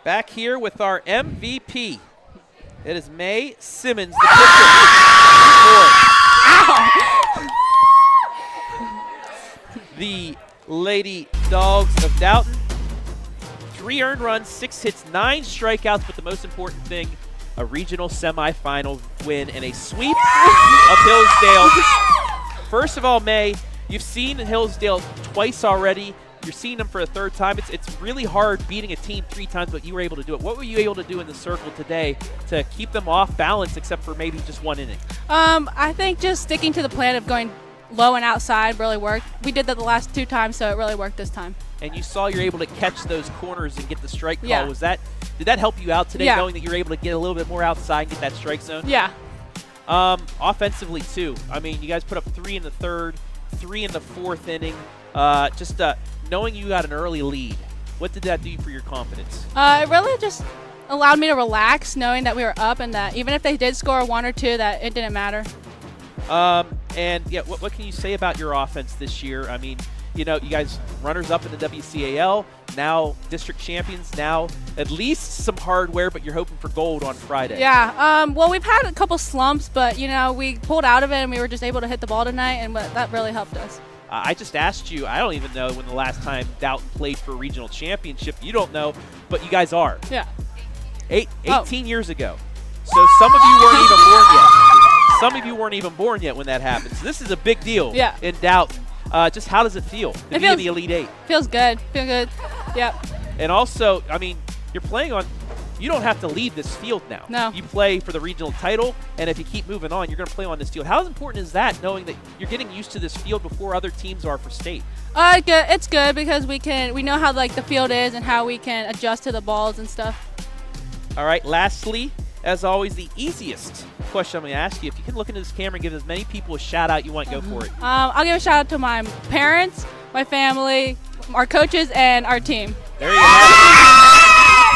Back here with our MVP. It is May Simmons, the pitcher. The Lady Dogs of Dalton. 3 earned runs, 6 hits, 9 strikeouts, but the most important thing, a regional semifinal win and a sweep of Hillsdale. First of all, May, you've seen Hillsdale twice already. You're seeing them for a third time. It's really hard beating a team 3 times, but you were able to do it. What were you able to do in the circle today to keep them off balance except for maybe just 1 inning? I think just sticking to the plan of going low and outside really worked. We did that the last 2 times, so it really worked this time. And you saw you're able to catch those corners and get the strike call. Yeah. Did that help you out today, Yeah. knowing that you're able to get a little bit more outside and get that strike zone? Yeah. Offensively, too. I mean, you guys put up 3 in the third, 3 in the fourth inning. Knowing you got an early lead, what did that do for your confidence? It really just allowed me to relax, knowing that we were up and that even if they did score 1 or 2, that it didn't matter. What can you say about your offense this year? I mean, you guys runners up in the WCAL, now district champions, now at least some hardware, but you're hoping for gold on Friday. Yeah. Well, we've had a couple slumps, but we pulled out of it and we were just able to hit the ball tonight, and that really helped us. I just asked you, I don't even know when the last time Dalton played for a regional championship. You don't know, but you guys are. Yeah. 18 years ago. So some of you weren't even born yet. Some of you weren't even born yet when that happened. So this is a big deal in Dalton. Just how does it feel to be in the Elite Eight? Feels good. Feel good. Yep. And also, I mean, you're playing on – you don't have to leave this field now. No. You play for the regional title, and if you keep moving on, you're going to play on this field. How important is that, knowing that you're getting used to this field before other teams are for state? Good. It's good because we know how the field is and how we can adjust to the balls and stuff. All right. Lastly, as always, the easiest question I'm going to ask you. If you can look into this camera and give as many people a shout out you want, go for it. I'll give a shout out to my parents, my family, our coaches, and our team. There you have it.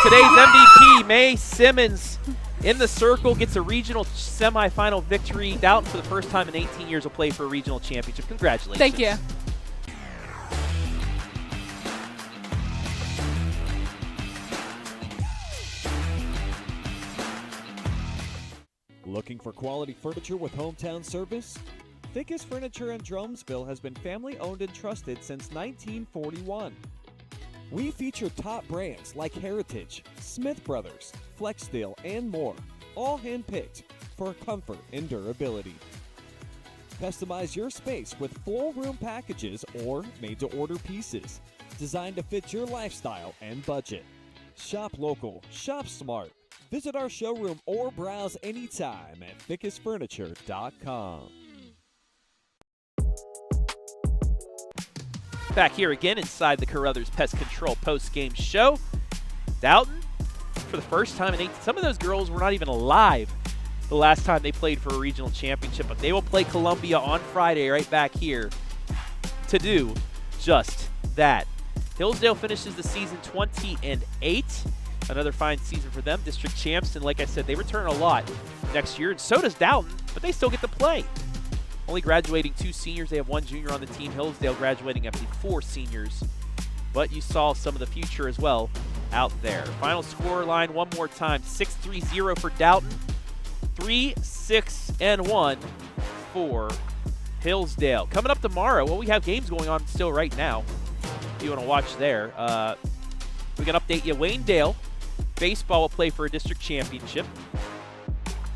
Today's MVP, May Simmons, in the circle, gets a regional semifinal victory. Dalton, for the first time in 18 years, will play for a regional championship. Congratulations. Thank you. Looking for quality furniture with hometown service? Fickes Furniture in Drumsville has been family owned and trusted since 1941. We feature top brands like Heritage, Smith Brothers, Flexsteel, and more, all hand-picked for comfort and durability. Customize your space with full room packages or made-to-order pieces, designed to fit your lifestyle and budget. Shop local, shop smart. Visit our showroom or browse anytime at fickesfurniture.com. Back here again inside the Carothers Pest Control post-game show. Dalton, for the first time in 8, some of those girls were not even alive the last time they played for a regional championship, but they will play Columbia on Friday right back here to do just that. Hillsdale finishes the season 20-8. Another fine season for them. District champs, and like I said, they return a lot next year, and so does Dalton, but they still get to play. Only graduating 2 seniors. They have 1 junior on the team. Hillsdale graduating up to 4 seniors. But you saw some of the future as well out there. Final score line one more time. 6-3-0 for Dalton. 3-6-1 for Hillsdale. Coming up tomorrow, well, we have games going on still right now. If you want to watch there. We can update you. Waynedale baseball will play for a district championship.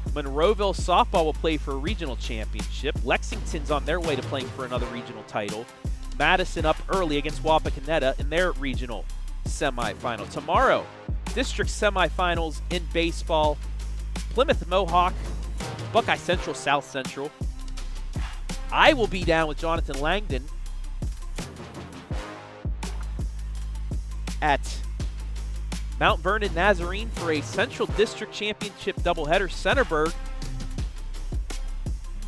Monroeville softball will play for a regional championship. Lexington's on their way to playing for another regional title. Madison up early against Wapakoneta in their regional semifinal. Tomorrow, district semifinals in baseball. Plymouth Mohawk, Buckeye Central, South Central. I will be down with Jonathan Langdon at Mount Vernon Nazarene for a Central District Championship doubleheader. Centerburg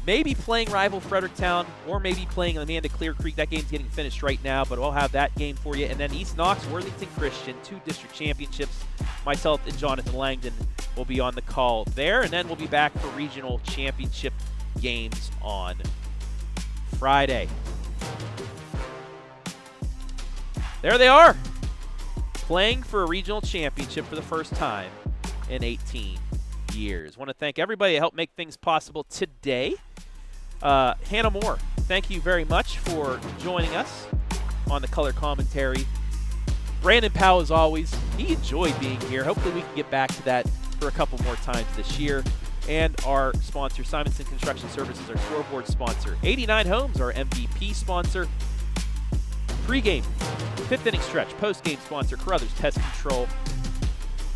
maybe playing rival Fredericktown or maybe playing Amanda Clear Creek. That game's getting finished right now, but we'll have that game for you. And then East Knox, Worthington Christian, 2 district championships. Myself and Jonathan Langdon will be on the call there, and then we'll be back for regional championship games on Friday. There they are, playing for a regional championship for the first time in 18 years. I want to thank everybody that helped make things possible today. Hannah Moore, thank you very much for joining us on the color commentary. Brandon Powell, as always, he enjoyed being here. Hopefully we can get back to that for a couple more times this year. And our sponsor, Simonson Construction Services, our scoreboard sponsor. 89 Homes, our MVP sponsor. Pregame, 5th inning stretch, post-game sponsor, Carothers Pest Control.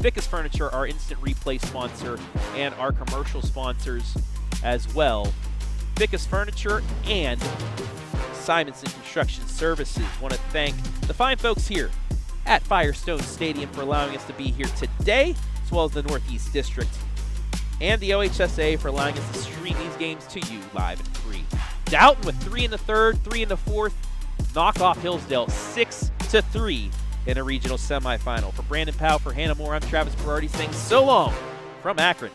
Fickes Furniture, our instant replay sponsor, and our commercial sponsors as well. Fickes Furniture and Simonson Construction Services. Want to thank the fine folks here at Firestone Stadium for allowing us to be here today, as well as the Northeast District and the OHSA for allowing us to stream these games to you live and free. Dalton with 3 in the 3rd, 3 in the 4th, knock off Hillsdale 6-3 in a regional semifinal. For Brandon Powell, for Hannah Moore, I'm Travis Berardi saying so long from Akron.